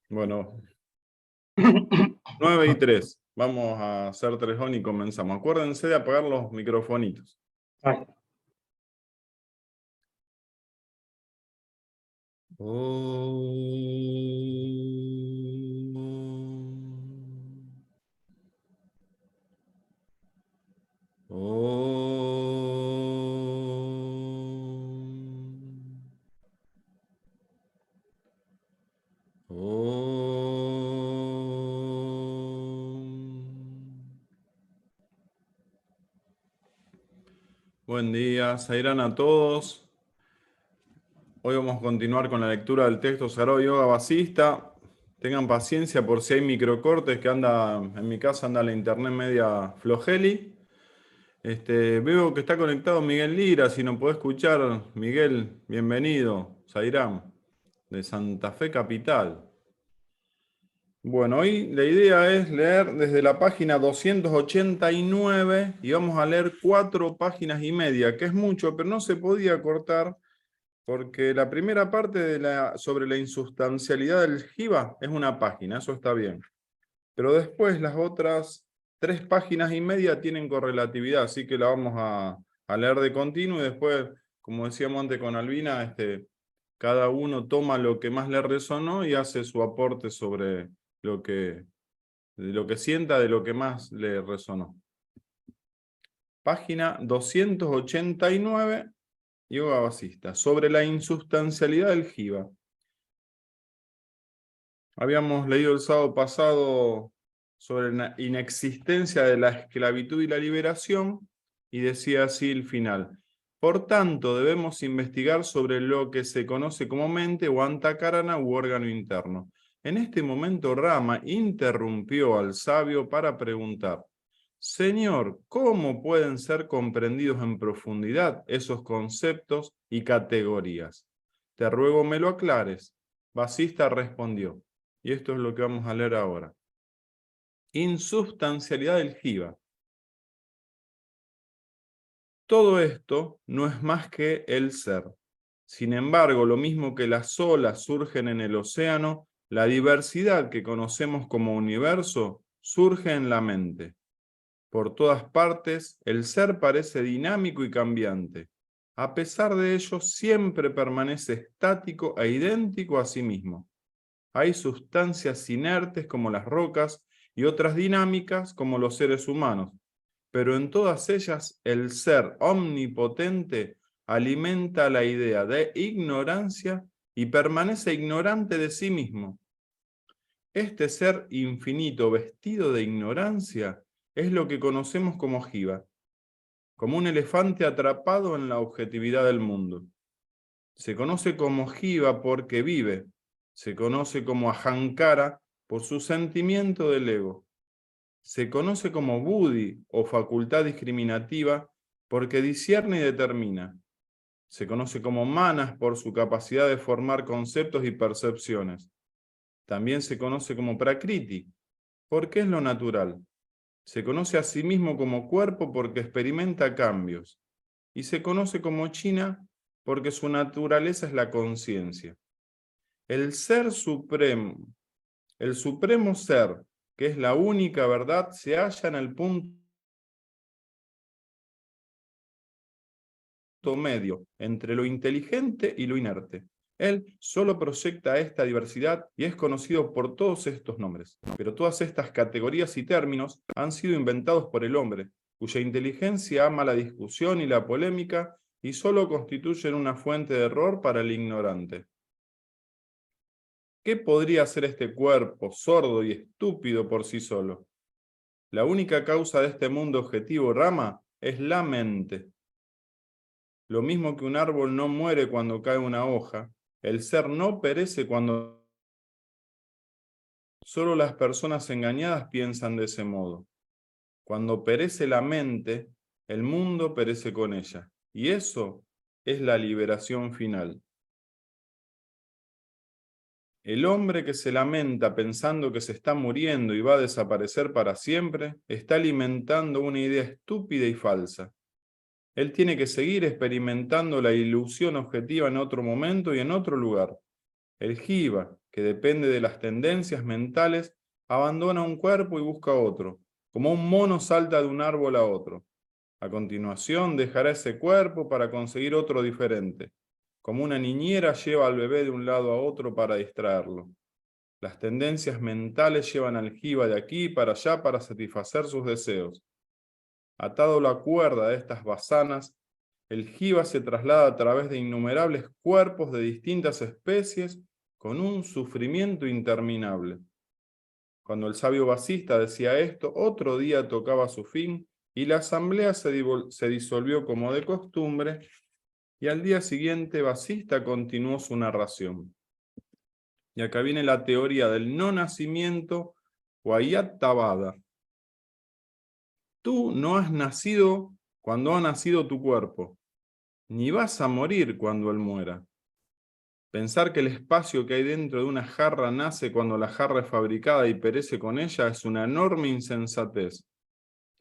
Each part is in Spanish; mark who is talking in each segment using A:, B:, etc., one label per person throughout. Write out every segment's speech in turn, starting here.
A: Bueno, 9:03. Vamos a hacer 3 on y comenzamos. Acuérdense de apagar los microfonitos.
B: Vale.
A: Buen día, Sairán a todos. Hoy vamos a continuar con la lectura del texto Sagrado Yoga Vasista. Tengan paciencia por si hay microcortes, que anda, en mi casa anda la internet media flojeli. Veo que está conectado Miguel Lira, si nos puede escuchar. Miguel, bienvenido. Sairán, de Santa Fe Capital. Bueno, hoy la idea es leer desde la página 289 y vamos a leer 4 páginas y media, que es mucho, pero no se podía cortar porque la primera parte sobre la insustancialidad del jiva es una página, eso está bien. Pero después las otras 3 páginas y media tienen correlatividad, así que la vamos a leer de continuo y después, como decíamos antes con Albina, cada uno toma lo que más le resonó y hace su aporte sobre de lo que sienta, de lo que más le resonó. Página 289, Yoga Vasista, sobre la insustancialidad del jiva. Habíamos leído el sábado pasado sobre la inexistencia de la esclavitud y la liberación, y decía así el final. Por tanto, debemos investigar sobre lo que se conoce como mente o antakarana u órgano interno. En este momento Rama interrumpió al sabio para preguntar: Señor, ¿cómo pueden ser comprendidos en profundidad esos conceptos y categorías? Te ruego me lo aclares. Vasista respondió, y esto es lo que vamos a leer ahora. Insubstancialidad del jiva. Todo esto no es más que el ser. Sin embargo, lo mismo que las olas surgen en el océano, la diversidad que conocemos como universo surge en la mente. Por todas partes, el ser parece dinámico y cambiante. A pesar de ello, siempre permanece estático e idéntico a sí mismo. Hay sustancias inertes como las rocas y otras dinámicas como los seres humanos, pero en todas ellas el ser omnipotente alimenta la idea de ignorancia y permanece ignorante de sí mismo. Este ser infinito vestido de ignorancia es lo que conocemos como jiva, como un elefante atrapado en la objetividad del mundo. Se conoce como jiva porque vive, se conoce como ahankara por su sentimiento del ego. Se conoce como buddhi o facultad discriminativa porque discierne y determina. Se conoce como manas por su capacidad de formar conceptos y percepciones. También se conoce como prakriti, porque es lo natural. Se conoce a sí mismo como cuerpo porque experimenta cambios. Y se conoce como china porque su naturaleza es la conciencia. El ser supremo, el supremo ser, que es la única verdad, se halla en el punto medio entre lo inteligente y lo inerte. Él solo proyecta esta diversidad y es conocido por todos estos nombres. Pero todas estas categorías y términos han sido inventados por el hombre, cuya inteligencia ama la discusión y la polémica y solo constituyen una fuente de error para el ignorante. ¿Qué podría ser este cuerpo sordo y estúpido por sí solo? La única causa de este mundo objetivo, Rama, es la mente. Lo mismo que un árbol no muere cuando cae una hoja, el ser no perece cuando... Solo las personas engañadas piensan de ese modo. Cuando perece la mente, el mundo perece con ella. Y eso es la liberación final. El hombre que se lamenta pensando que se está muriendo y va a desaparecer para siempre, está alimentando una idea estúpida y falsa. Él tiene que seguir experimentando la ilusión objetiva en otro momento y en otro lugar. El jiva, que depende de las tendencias mentales, abandona un cuerpo y busca otro, como un mono salta de un árbol a otro. A continuación dejará ese cuerpo para conseguir otro diferente, como una niñera lleva al bebé de un lado a otro para distraerlo. Las tendencias mentales llevan al jiva de aquí para allá para satisfacer sus deseos. Atado a la cuerda de estas basanas, el jiva se traslada a través de innumerables cuerpos de distintas especies con un sufrimiento interminable. Cuando el sabio Vasista decía esto, otro día tocaba su fin y la asamblea se disolvió como de costumbre, y al día siguiente Vasista continuó su narración. Y acá viene la teoría del no nacimiento o Ayat Tabada. Tú no has nacido cuando ha nacido tu cuerpo, ni vas a morir cuando él muera. Pensar que el espacio que hay dentro de una jarra nace cuando la jarra es fabricada y perece con ella es una enorme insensatez.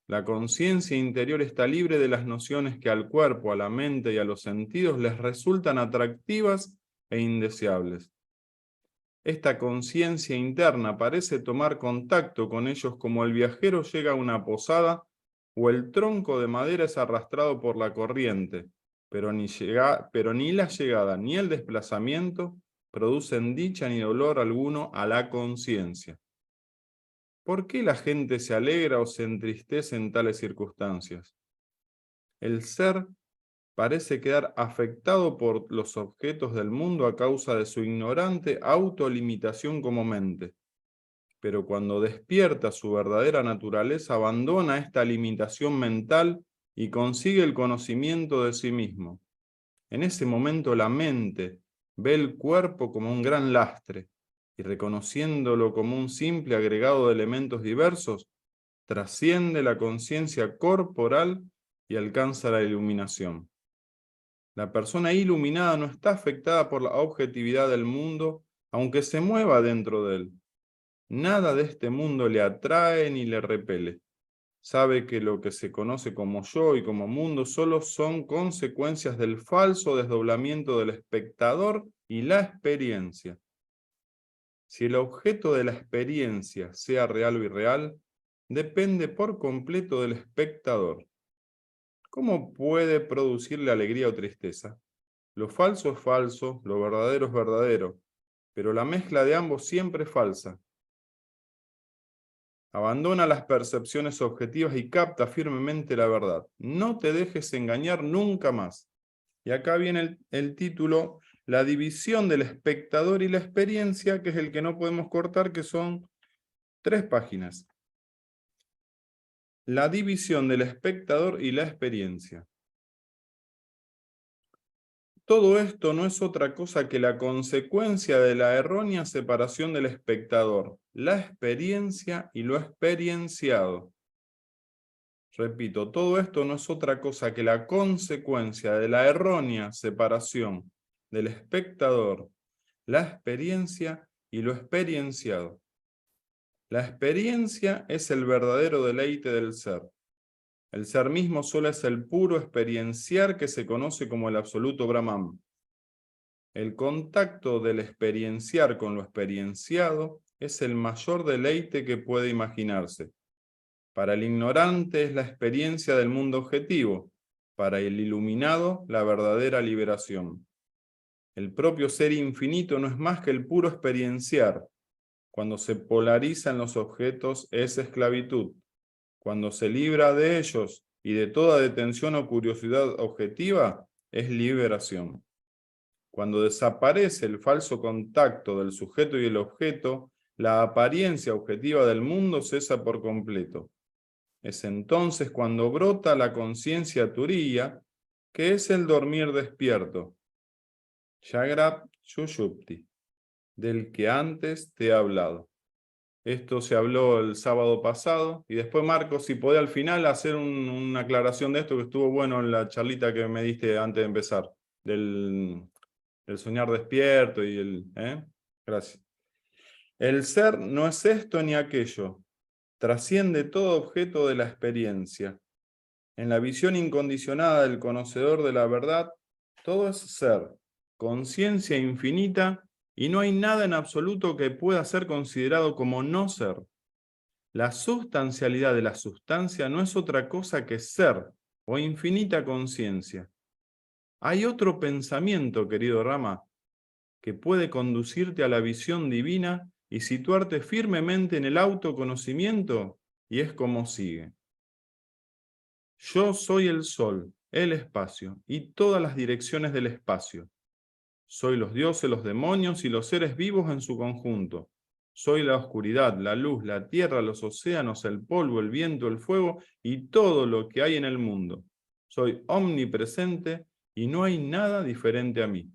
A: La conciencia interior está libre de las nociones que al cuerpo, a la mente y a los sentidos les resultan atractivas e indeseables. Esta conciencia interna parece tomar contacto con ellos como el viajero llega a una posada o el tronco de madera es arrastrado por la corriente, pero ni la llegada ni el desplazamiento producen dicha ni dolor alguno a la conciencia. ¿Por qué la gente se alegra o se entristece en tales circunstancias? El ser parece quedar afectado por los objetos del mundo a causa de su ignorante autolimitación como mente. Pero cuando despierta su verdadera naturaleza, abandona esta limitación mental y consigue el conocimiento de sí mismo. En ese momento la mente ve el cuerpo como un gran lastre y reconociéndolo como un simple agregado de elementos diversos, trasciende la conciencia corporal y alcanza la iluminación. La persona iluminada no está afectada por la objetividad del mundo, aunque se mueva dentro de él. Nada de este mundo le atrae ni le repele. Sabe que lo que se conoce como yo y como mundo solo son consecuencias del falso desdoblamiento del espectador y la experiencia. Si el objeto de la experiencia sea real o irreal, depende por completo del espectador. ¿Cómo puede producirle alegría o tristeza? Lo falso es falso, lo verdadero es verdadero, pero la mezcla de ambos siempre es falsa. Abandona las percepciones objetivas y capta firmemente la verdad. No te dejes engañar nunca más. Y acá viene el título, la división del espectador y la experiencia, que es el que no podemos cortar, que son 3 páginas. La división del espectador y la experiencia. Todo esto no es otra cosa que la consecuencia de la errónea separación del espectador, la experiencia y lo experienciado. Repito, todo esto no es otra cosa que la consecuencia de la errónea separación del espectador, la experiencia y lo experienciado. La experiencia es el verdadero deleite del ser. El ser mismo solo es el puro experienciar que se conoce como el absoluto Brahman. El contacto del experienciar con lo experienciado es el mayor deleite que puede imaginarse. Para el ignorante es la experiencia del mundo objetivo, para el iluminado la verdadera liberación. El propio ser infinito no es más que el puro experienciar. Cuando se polarizan los objetos es esclavitud. Cuando se libra de ellos y de toda detención o curiosidad objetiva es liberación. Cuando desaparece el falso contacto del sujeto y el objeto, la apariencia objetiva del mundo cesa por completo. Es entonces cuando brota la conciencia turiya, que es el dormir despierto, Jagrab Sushupti, del que antes te he hablado. Esto se habló el sábado pasado, y después Marcos, si podía al final hacer una aclaración de esto, que estuvo bueno en la charlita que me diste antes de empezar, del soñar despierto y el... Gracias. El ser no es esto ni aquello, trasciende todo objeto de la experiencia. En la visión incondicionada del conocedor de la verdad, todo es ser, conciencia infinita y no hay nada en absoluto que pueda ser considerado como no ser. La sustancialidad de la sustancia no es otra cosa que ser o infinita conciencia. Hay otro pensamiento, querido Rama, que puede conducirte a la visión divina y situarte firmemente en el autoconocimiento, y es como sigue. Yo soy el sol, el espacio y todas las direcciones del espacio. Soy los dioses, los demonios y los seres vivos en su conjunto. Soy la oscuridad, la luz, la tierra, los océanos, el polvo, el viento, el fuego y todo lo que hay en el mundo. Soy omnipresente y no hay nada diferente a mí.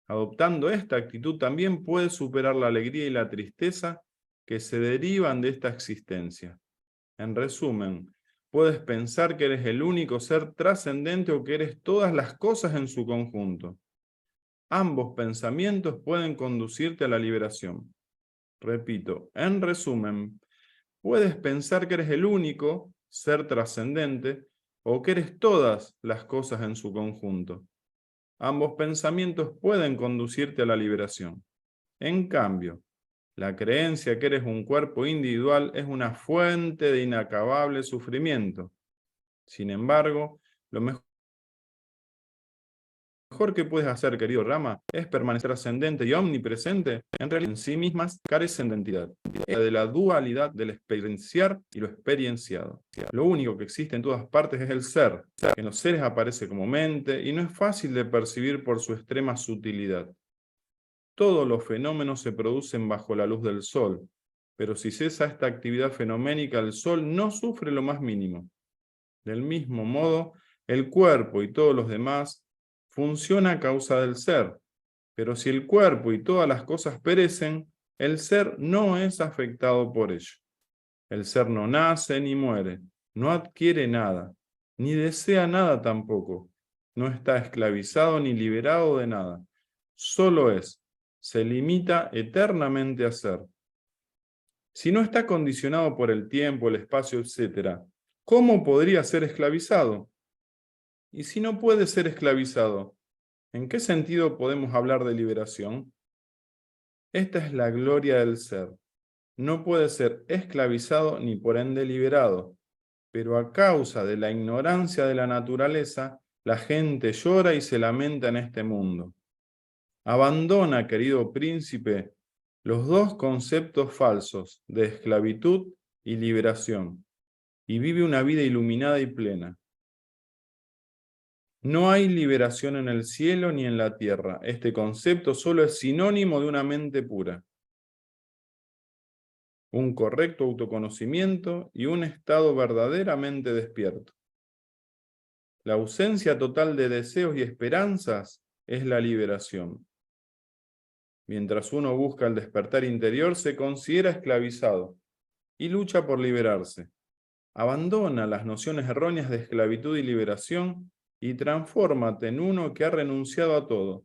A: Adoptando esta actitud también puedes superar la alegría y la tristeza que se derivan de esta existencia. En resumen, puedes pensar que eres el único ser trascendente o que eres todas las cosas en su conjunto. Ambos pensamientos pueden conducirte a la liberación. Repito, en resumen, puedes pensar que eres el único ser trascendente o que eres todas las cosas en su conjunto. Ambos pensamientos pueden conducirte a la liberación. En cambio, la creencia que eres un cuerpo individual es una fuente de inacabable sufrimiento. Sin embargo, lo mejor que puedes hacer, querido Rama, es permanecer ascendente y omnipresente. En realidad, en sí mismas carecen de entidad, de la dualidad del experienciar y lo experienciado. Lo único que existe en todas partes es el ser, que en los seres aparece como mente y no es fácil de percibir por su extrema sutilidad. Todos los fenómenos se producen bajo la luz del sol, pero si cesa esta actividad fenoménica, el sol no sufre lo más mínimo. Del mismo modo, el cuerpo y todos los demás funcionan a causa del ser, pero si el cuerpo y todas las cosas perecen, el ser no es afectado por ello. El ser no nace ni muere, no adquiere nada, ni desea nada tampoco, no está esclavizado ni liberado de nada, solo es. Se limita eternamente a ser. Si no está condicionado por el tiempo, el espacio, etc., ¿cómo podría ser esclavizado? Y si no puede ser esclavizado, ¿en qué sentido podemos hablar de liberación? Esta es la gloria del ser. No puede ser esclavizado ni por ende liberado, pero a causa de la ignorancia de la naturaleza, la gente llora y se lamenta en este mundo. Abandona, querido príncipe, los dos conceptos falsos de esclavitud y liberación, y vive una vida iluminada y plena. No hay liberación en el cielo ni en la tierra. Este concepto solo es sinónimo de una mente pura, un correcto autoconocimiento y un estado verdaderamente despierto. La ausencia total de deseos y esperanzas es la liberación. Mientras uno busca el despertar interior, se considera esclavizado y lucha por liberarse. Abandona las nociones erróneas de esclavitud y liberación y transfórmate en uno que ha renunciado a todo.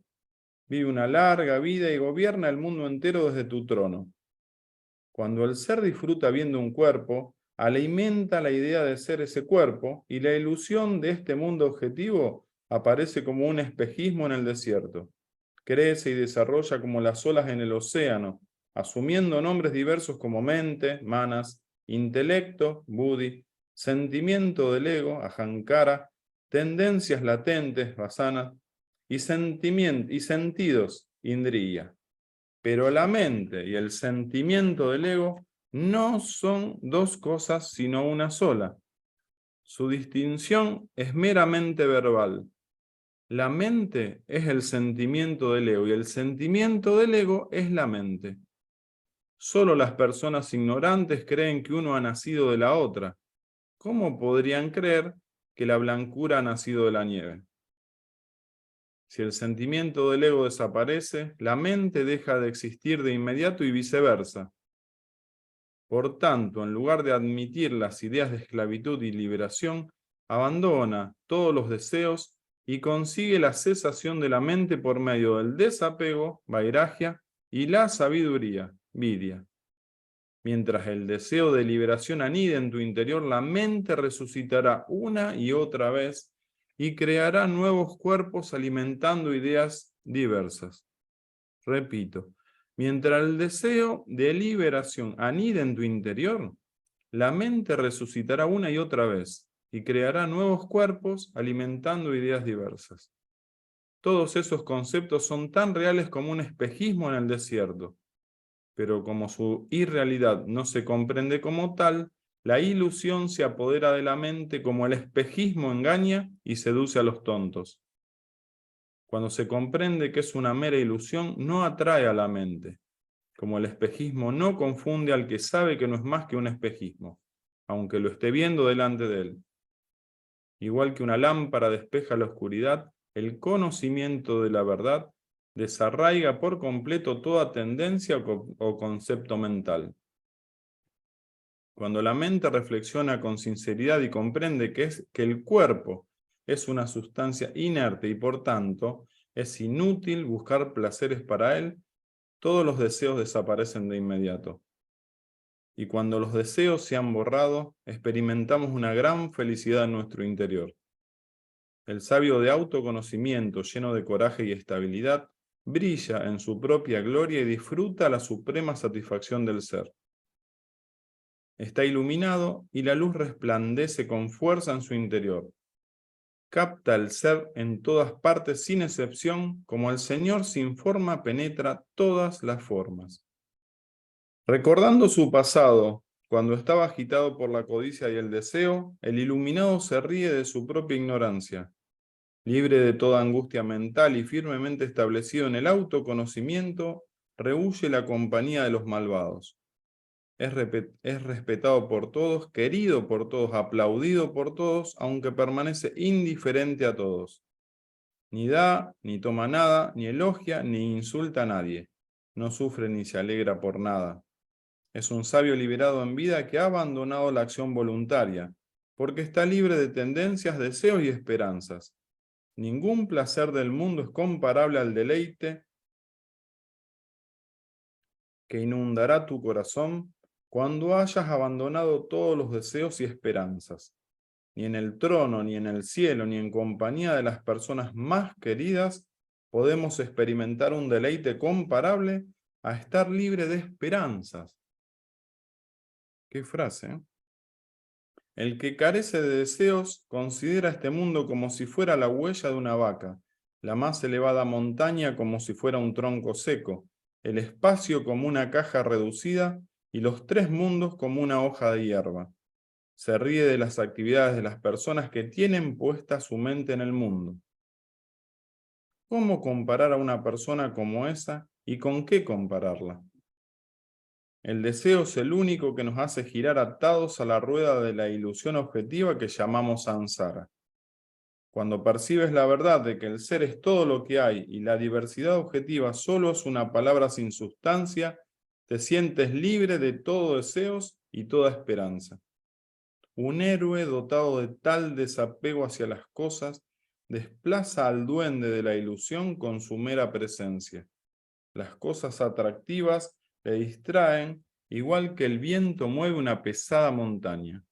A: Vive una larga vida y gobierna el mundo entero desde tu trono. Cuando el ser disfruta viendo un cuerpo, alimenta la idea de ser ese cuerpo y la ilusión de este mundo objetivo aparece como un espejismo en el desierto. Crece y desarrolla como las olas en el océano, asumiendo nombres diversos como mente, manas, intelecto, buddhi, sentimiento del ego, ahankara, tendencias latentes, vasana, y sentidos, indriya. Pero la mente y el sentimiento del ego no son dos cosas sino una sola. Su distinción es meramente verbal. La mente es el sentimiento del ego y el sentimiento del ego es la mente. Solo las personas ignorantes creen que uno ha nacido de la otra. ¿Cómo podrían creer que la blancura ha nacido de la nieve? Si el sentimiento del ego desaparece, la mente deja de existir de inmediato y viceversa. Por tanto, en lugar de admitir las ideas de esclavitud y liberación, abandona todos los deseos y consigue la cesación de la mente por medio del desapego, vairagya, y la sabiduría, vidya. Mientras el deseo de liberación anide en tu interior, la mente resucitará una y otra vez y creará nuevos cuerpos alimentando ideas diversas. Repito, mientras el deseo de liberación anida en tu interior, la mente resucitará una y otra vez y creará nuevos cuerpos alimentando ideas diversas. Todos esos conceptos son tan reales como un espejismo en el desierto, pero como su irrealidad no se comprende como tal, la ilusión se apodera de la mente como el espejismo engaña y seduce a los tontos. Cuando se comprende que es una mera ilusión, no atrae a la mente, como el espejismo no confunde al que sabe que no es más que un espejismo, aunque lo esté viendo delante de él. Igual que una lámpara despeja la oscuridad, el conocimiento de la verdad desarraiga por completo toda tendencia o concepto mental. Cuando la mente reflexiona con sinceridad y comprende que el cuerpo es una sustancia inerte y por tanto es inútil buscar placeres para él, todos los deseos desaparecen de inmediato. Y cuando los deseos se han borrado, experimentamos una gran felicidad en nuestro interior. El sabio de autoconocimiento, lleno de coraje y estabilidad, brilla en su propia gloria y disfruta la suprema satisfacción del ser. Está iluminado y la luz resplandece con fuerza en su interior. Capta el ser en todas partes sin excepción, como el Señor sin forma penetra todas las formas. Recordando su pasado, cuando estaba agitado por la codicia y el deseo, el iluminado se ríe de su propia ignorancia. Libre de toda angustia mental y firmemente establecido en el autoconocimiento, rehúye la compañía de los malvados. Es respetado por todos, querido por todos, aplaudido por todos, aunque permanece indiferente a todos. Ni da, ni toma nada, ni elogia, ni insulta a nadie. No sufre ni se alegra por nada. Es un sabio liberado en vida que ha abandonado la acción voluntaria, porque está libre de tendencias, deseos y esperanzas. Ningún placer del mundo es comparable al deleite que inundará tu corazón cuando hayas abandonado todos los deseos y esperanzas. Ni en el trono, ni en el cielo, ni en compañía de las personas más queridas, podemos experimentar un deleite comparable a estar libre de esperanzas. ¿Qué frase? El que carece de deseos considera este mundo como si fuera la huella de una vaca, la más elevada montaña como si fuera un tronco seco, el espacio como una caja reducida y los tres mundos como una hoja de hierba. Se ríe de las actividades de las personas que tienen puesta su mente en el mundo. ¿Cómo comparar a una persona como esa y con qué compararla? El deseo es el único que nos hace girar atados a la rueda de la ilusión objetiva que llamamos samsara. Cuando percibes la verdad de que el ser es todo lo que hay y la diversidad objetiva solo es una palabra sin sustancia, te sientes libre de todo deseos y toda esperanza. Un héroe dotado de tal desapego hacia las cosas desplaza al duende de la ilusión con su mera presencia. Las cosas atractivas le distraen, igual que el viento mueve una pesada montaña.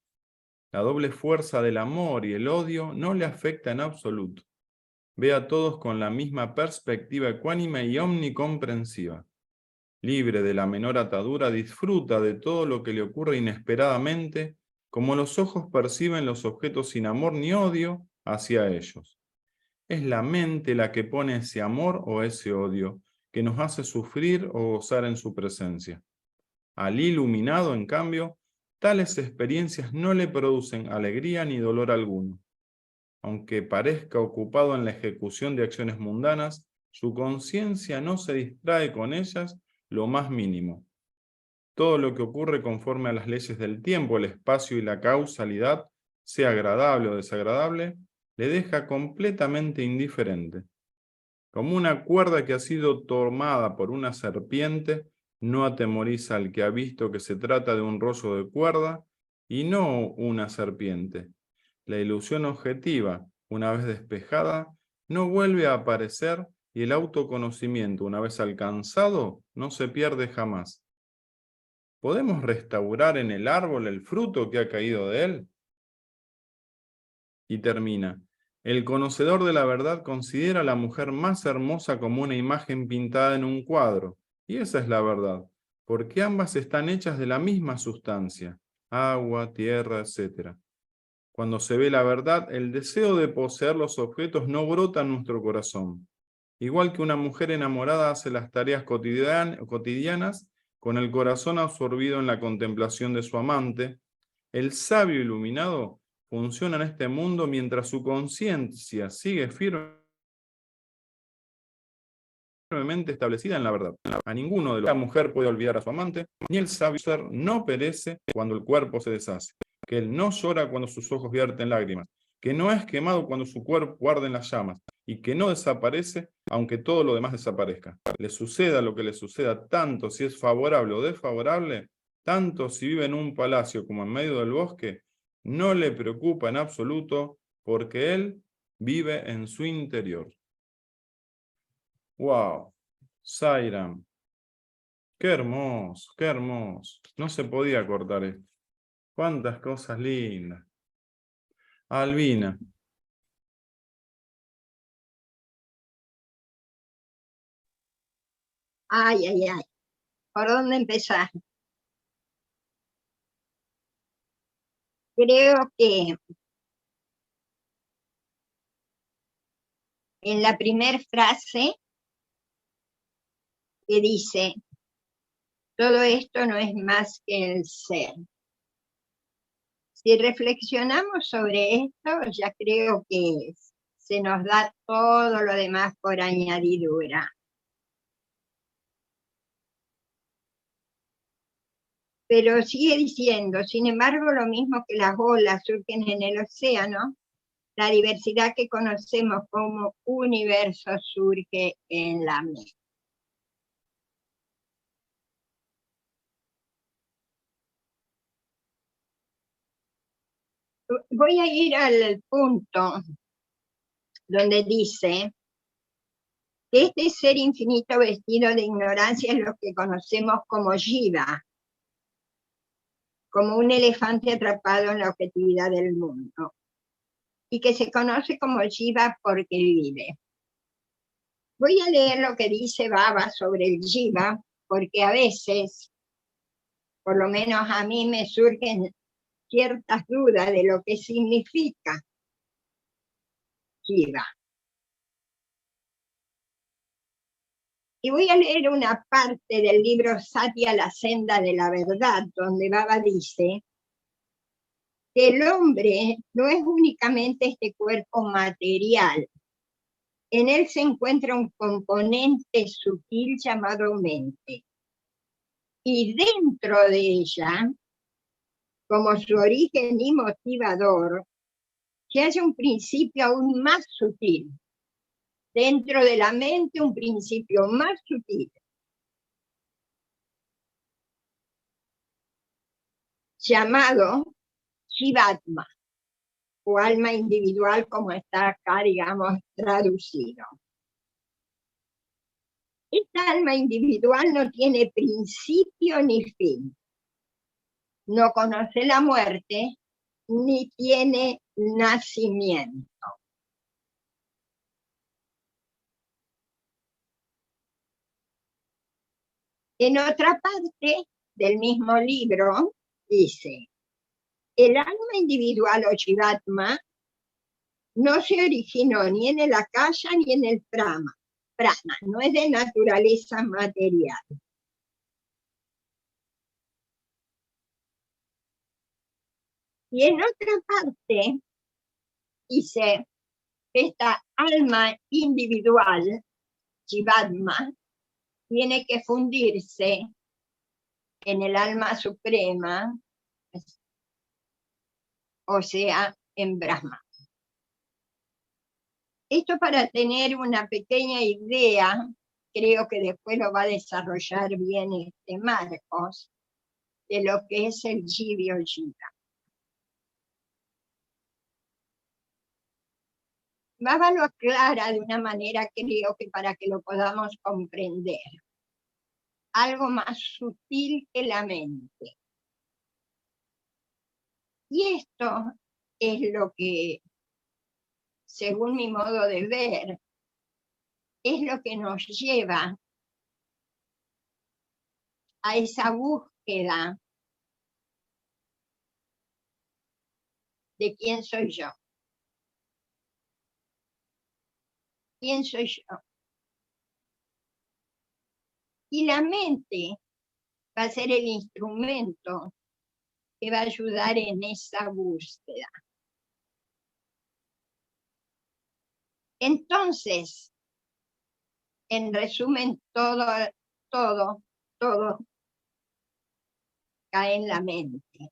A: La doble fuerza del amor y el odio no le afecta en absoluto. Ve a todos con la misma perspectiva ecuánime y omnicomprensiva. Libre de la menor atadura, disfruta de todo lo que le ocurre inesperadamente, como los ojos perciben los objetos sin amor ni odio hacia ellos. Es la mente la que pone ese amor o ese odio, que nos hace sufrir o gozar en su presencia. Al iluminado, en cambio, tales experiencias no le producen alegría ni dolor alguno. Aunque parezca ocupado en la ejecución de acciones mundanas, su conciencia no se distrae con ellas lo más mínimo. Todo lo que ocurre conforme a las leyes del tiempo, el espacio y la causalidad, sea agradable o desagradable, le deja completamente indiferente. Como una cuerda que ha sido tomada por una serpiente, no atemoriza al que ha visto que se trata de un rollo de cuerda y no una serpiente. La ilusión objetiva, una vez despejada, no vuelve a aparecer y el autoconocimiento, una vez alcanzado, no se pierde jamás. ¿Podemos restaurar en el árbol el fruto que ha caído de él? Y termina. El conocedor de la verdad considera a la mujer más hermosa como una imagen pintada en un cuadro, y esa es la verdad, porque ambas están hechas de la misma sustancia, agua, tierra, etc. Cuando se ve la verdad, el deseo de poseer los objetos no brota en nuestro corazón. Igual que una mujer enamorada hace las tareas cotidianas con el corazón absorbido en la contemplación de su amante, el sabio iluminado funciona en este mundo mientras su conciencia sigue firmemente establecida en la verdad. A ninguno de los la mujer puede olvidar a su amante, ni el sabio ser no perece cuando el cuerpo se deshace, que él no llora cuando sus ojos vierten lágrimas, que no es quemado cuando su cuerpo arde en las llamas, y que no desaparece aunque todo lo demás desaparezca. Le suceda lo que le suceda, tanto si es favorable o desfavorable, tanto si vive en un palacio como en medio del bosque, no le preocupa en absoluto porque él vive en su interior. ¡Wow! Sairam. Qué hermoso, qué hermoso. No se podía cortar esto. Cuántas cosas lindas. Albina.
B: Ay, ay, ay. ¿Por dónde empezar? Creo que en la primera frase que dice, todo esto no es más que el ser. Si reflexionamos sobre esto, ya creo que se nos da todo lo demás por añadidura. Pero sigue diciendo, sin embargo, lo mismo que las olas surgen en el océano, la diversidad que conocemos como universo surge en la mente. Voy a ir al punto donde dice que este ser infinito vestido de ignorancia es lo que conocemos como Jiva, como un elefante atrapado en la objetividad del mundo, y que se conoce como Jiva porque vive. Voy a leer lo que dice Baba sobre el Jiva, porque a veces, por lo menos a mí, me surgen ciertas dudas de lo que significa Jiva. Y voy a leer una parte del libro Satya, la senda de la verdad, donde Baba dice que el hombre no es únicamente este cuerpo material. En él se encuentra un componente sutil llamado mente. Y dentro de ella, como su origen y motivador, se hace un principio aún más sutil. Dentro de la mente, un principio más sutil, llamado Jivatma, o alma individual, como está acá, digamos, traducido. Esta alma individual no tiene principio ni fin, no conoce la muerte, ni tiene nacimiento. En otra parte del mismo libro dice, el alma individual o Jivatma no se originó ni en el Akasha ni en el Prana, no es de naturaleza material. Y en otra parte dice, esta alma individual, Jivatma, tiene que fundirse en el alma suprema, o sea, en Brahma. Esto para tener una pequeña idea, creo que después lo va a desarrollar bien Marcos, de lo que es el Jivyo Jiva. Baba lo aclara de una manera, creo que para que lo podamos comprender. Algo más sutil que la mente. Y esto es lo que según mi modo de ver, es lo que nos lleva a esa búsqueda de quién soy yo. ¿Quién soy yo? Y la mente va a ser el instrumento que va a ayudar en esa búsqueda. Entonces, en resumen, todo cae en la mente,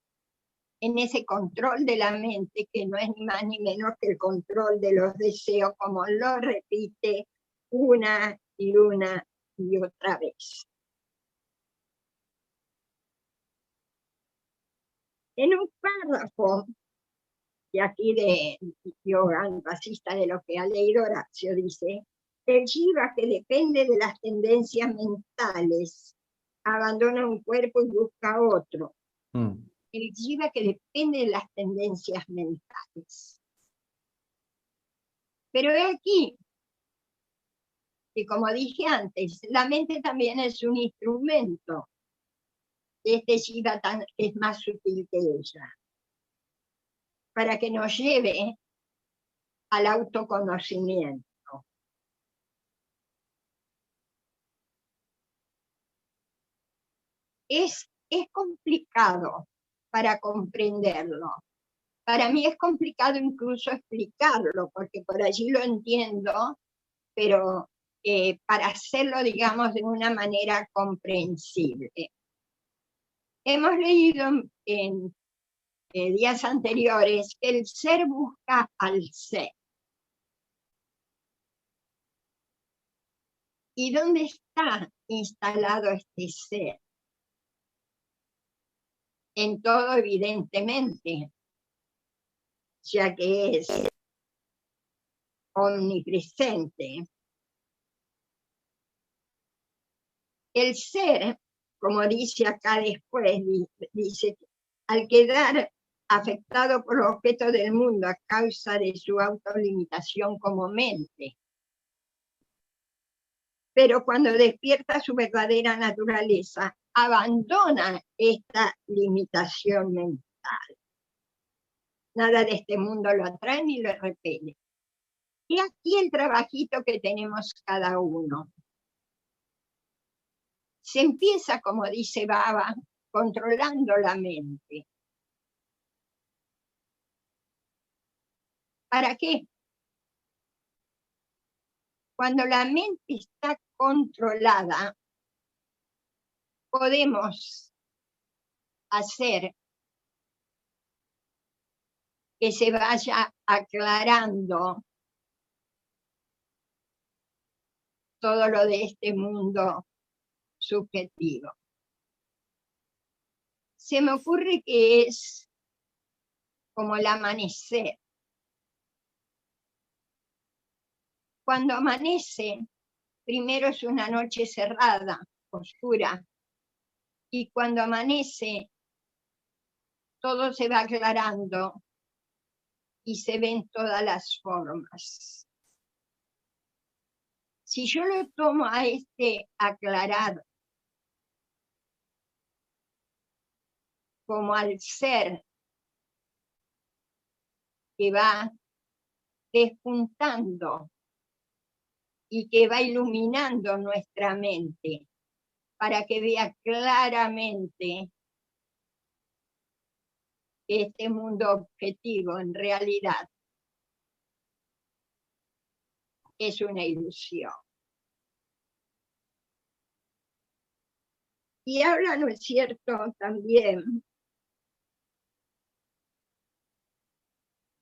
B: en ese control de la mente que no es ni más ni menos que el control de los deseos, como lo repite una y otra vez. En un párrafo de aquí de Yoga, basista de lo que ha leído Horacio, dice: el jiva, que depende de las tendencias mentales, abandona un cuerpo y busca otro. El jiva que depende de las tendencias mentales. Pero he aquí que, como dije antes, la mente también es un instrumento. Este jiva es más sutil que ella, para que nos lleve al autoconocimiento. Es complicado para comprenderlo. Para mí es complicado incluso explicarlo, porque por allí lo entiendo, pero para hacerlo, digamos, de una manera comprensible. Hemos leído en días anteriores que el ser busca al ser. ¿Y dónde está instalado este ser? En todo, evidentemente, ya que es omnipresente. El ser, como dice acá después, dice, al quedar afectado por los objetos del mundo a causa de su autolimitación como mente, pero cuando despierta su verdadera naturaleza, abandona esta limitación mental. Nada de este mundo lo atrae ni lo repele. Y aquí el trabajito que tenemos cada uno. Se empieza, como dice Baba, controlando la mente. ¿Para qué? Cuando la mente está controlada, podemos hacer que se vaya aclarando todo lo de este mundo subjetivo. Se me ocurre que es como el amanecer. Cuando amanece, primero es una noche cerrada, oscura, y cuando amanece, todo se va aclarando y se ven todas las formas. Si yo lo tomo a este aclarar como al ser que va despuntando y que va iluminando nuestra mente para que vea claramente que este mundo objetivo en realidad es una ilusión. Y habla, ¿no es cierto?, también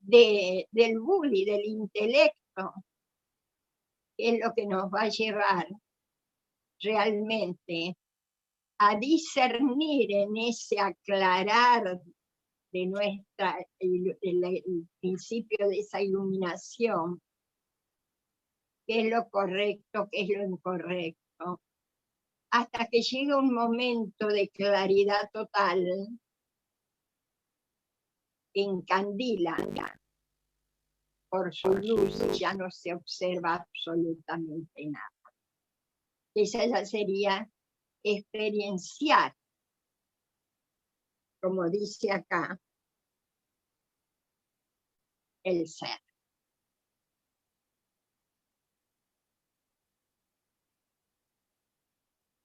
B: del bully, del intelecto, que es lo que nos va a llevar realmente a discernir en ese aclarar de el principio de esa iluminación, qué es lo correcto, qué es lo incorrecto, hasta que llega un momento de claridad total que encandila por su luz y ya no se observa absolutamente nada. Esa ya sería experienciar, como dice acá, el ser.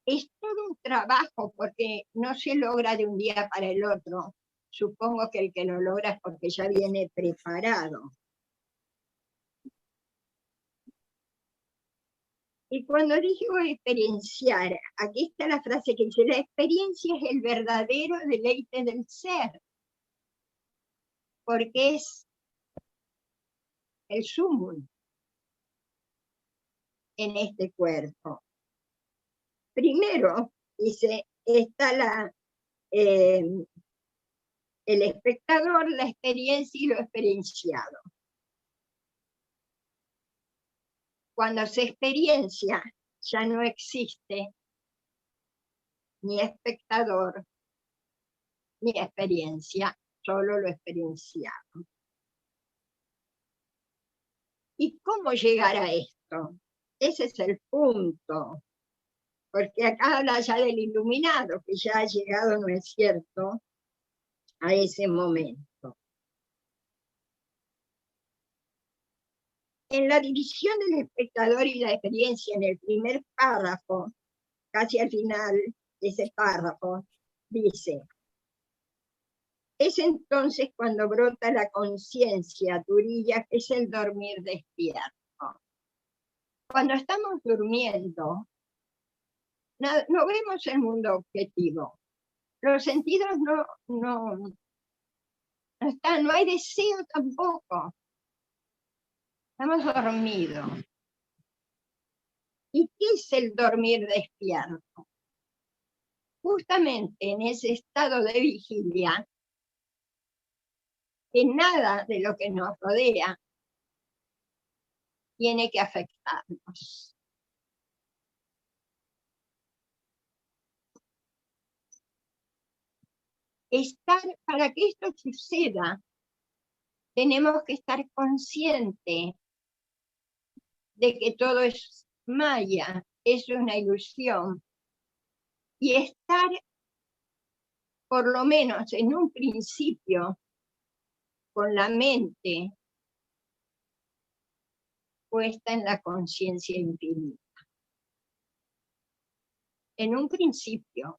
B: Es todo un trabajo porque no se logra de un día para el otro. Supongo que el que lo logra es porque ya viene preparado. Y cuando digo experienciar, aquí está la frase que dice, la experiencia es el verdadero deleite del ser, porque es el sumum en este cuerpo. Primero, dice, está el espectador, la experiencia y lo experienciado. Cuando se experiencia, ya no existe ni espectador ni experiencia, solo lo experienciado. ¿Y cómo llegar a esto? Ese es el punto, porque acá habla ya del iluminado, que ya ha llegado, ¿no es cierto?, a ese momento. En la división del espectador y la experiencia, en el primer párrafo, casi al final de ese párrafo, dice, es entonces cuando brota la conciencia, Turilla, que es el dormir despierto. Cuando estamos durmiendo, no vemos el mundo objetivo. Los sentidos no están, no hay deseo tampoco. Estamos dormidos. ¿Y qué es el dormir despierto? Justamente en ese estado de vigilia, que nada de lo que nos rodea tiene que afectarnos. Para que esto suceda, tenemos que estar conscientes de que todo es maya, es una ilusión, y estar, por lo menos en un principio, con la mente puesta en la conciencia infinita. En un principio.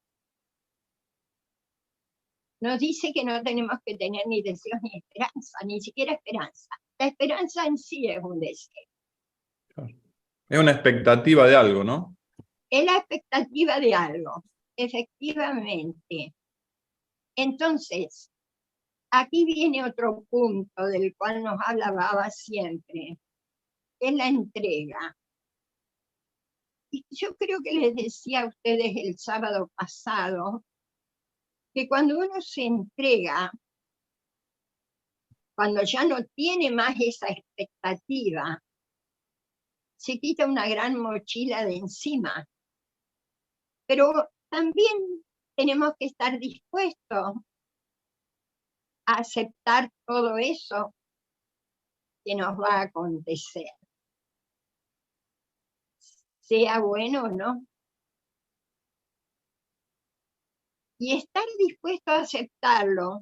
B: Nos dice que no tenemos que tener ni deseos ni esperanza, ni siquiera esperanza. La esperanza en sí es un deseo.
A: Es una expectativa de algo, ¿no?
B: Es la expectativa de algo, efectivamente. Entonces, aquí viene otro punto del cual nos habla Baba siempre, que es la entrega. Y yo creo que les decía a ustedes el sábado pasado, que cuando uno se entrega, cuando ya no tiene más esa expectativa, se quita una gran mochila de encima. Pero también tenemos que estar dispuestos a aceptar todo eso que nos va a acontecer. Sea bueno o no. Y estar dispuesto a aceptarlo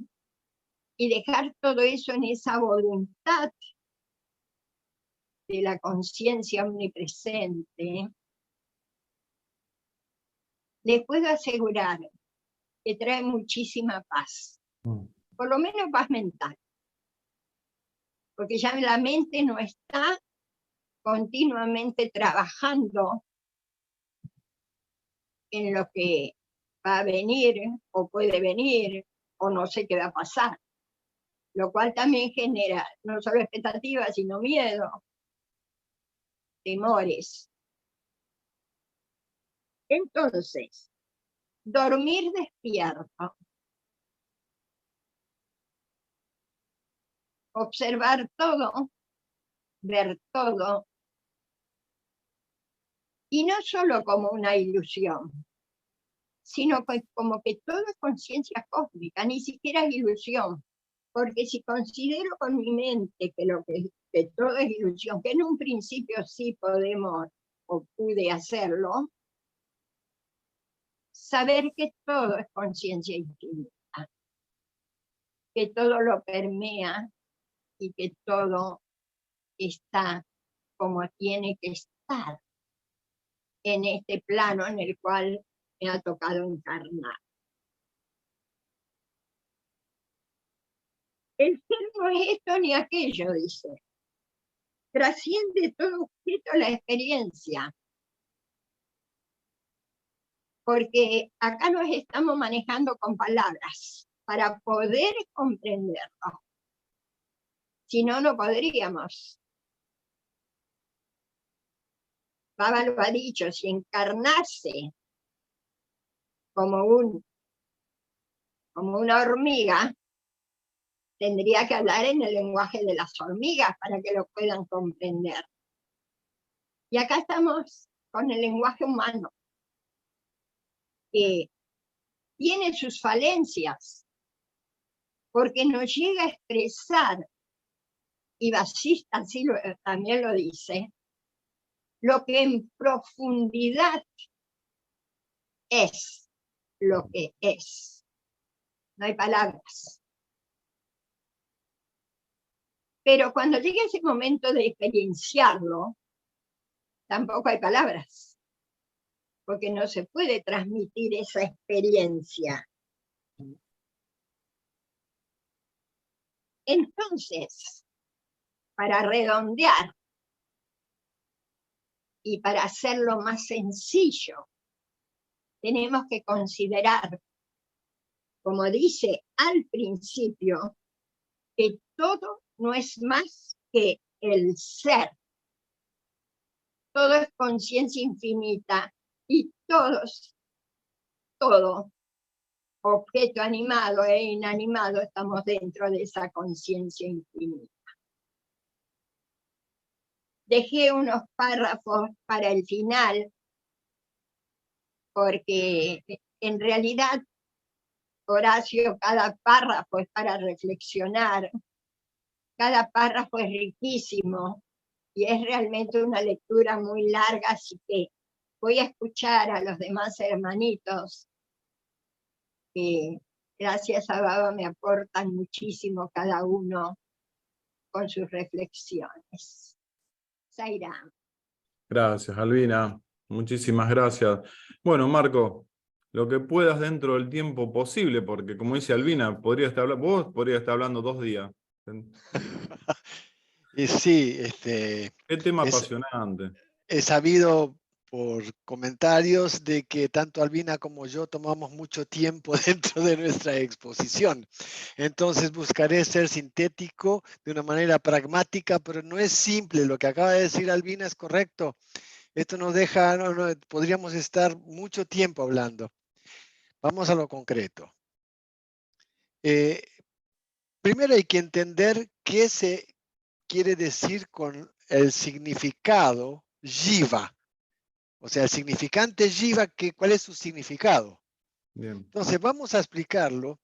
B: y dejar todo eso en esa voluntad de la conciencia omnipresente, les puedo asegurar que trae muchísima paz, por lo menos paz mental, porque ya la mente no está continuamente trabajando en lo que va a venir o puede venir o no sé qué va a pasar, lo cual también genera no solo expectativas, sino miedo, temores. Entonces, dormir despierto, observar todo, ver todo, y no solo como una ilusión, sino como que todo es conciencia cósmica, ni siquiera es ilusión, porque si considero con mi mente que lo que que todo es ilusión, que en un principio sí podemos o pude hacerlo, saber que todo es conciencia infinita, que todo lo permea y que todo está como tiene que estar en este plano en el cual me ha tocado encarnar. El ser no es esto ni aquello, dice. Trasciende todo objeto la experiencia. Porque acá nos estamos manejando con palabras para poder comprenderlo. Si no, no podríamos. Baba lo ha dicho, si encarnase como una hormiga, tendría que hablar en el lenguaje de las hormigas para que lo puedan comprender. Y acá estamos con el lenguaje humano, que tiene sus falencias, porque nos llega a expresar, y Basista también lo dice, lo que en profundidad es lo que es. No hay palabras. Pero cuando llega ese momento de experienciarlo, tampoco hay palabras, porque no se puede transmitir esa experiencia. Entonces, para redondear y para hacerlo más sencillo, tenemos que considerar, como dice al principio, que todo no es más que el ser. Todo es conciencia infinita y todo objeto animado e inanimado estamos dentro de esa conciencia infinita. Dejé unos párrafos para el final porque en realidad, Horacio, cada párrafo es para reflexionar, cada párrafo es riquísimo y es realmente una lectura muy larga, así que voy a escuchar a los demás hermanitos que gracias a Baba me aportan muchísimo cada uno con sus reflexiones. Zaira.
A: Gracias, Albina. Muchísimas gracias. Bueno, Marco, lo que puedas dentro del tiempo posible, porque como dice Albina, vos podrías estar hablando 2 días.
C: Y sí,
A: Qué tema
C: es,
A: apasionante.
C: he sabido por comentarios de que tanto Albina como yo tomamos mucho tiempo dentro de nuestra exposición. Entonces buscaré ser sintético de una manera pragmática, pero no es simple. Lo que acaba de decir Albina es correcto. Esto nos deja, podríamos estar mucho tiempo hablando. Vamos a lo concreto. Primero hay que entender qué se quiere decir con el significado jiva. O sea, el significante jiva, ¿cuál es su significado?
A: Bien.
C: Entonces, vamos a explicarlo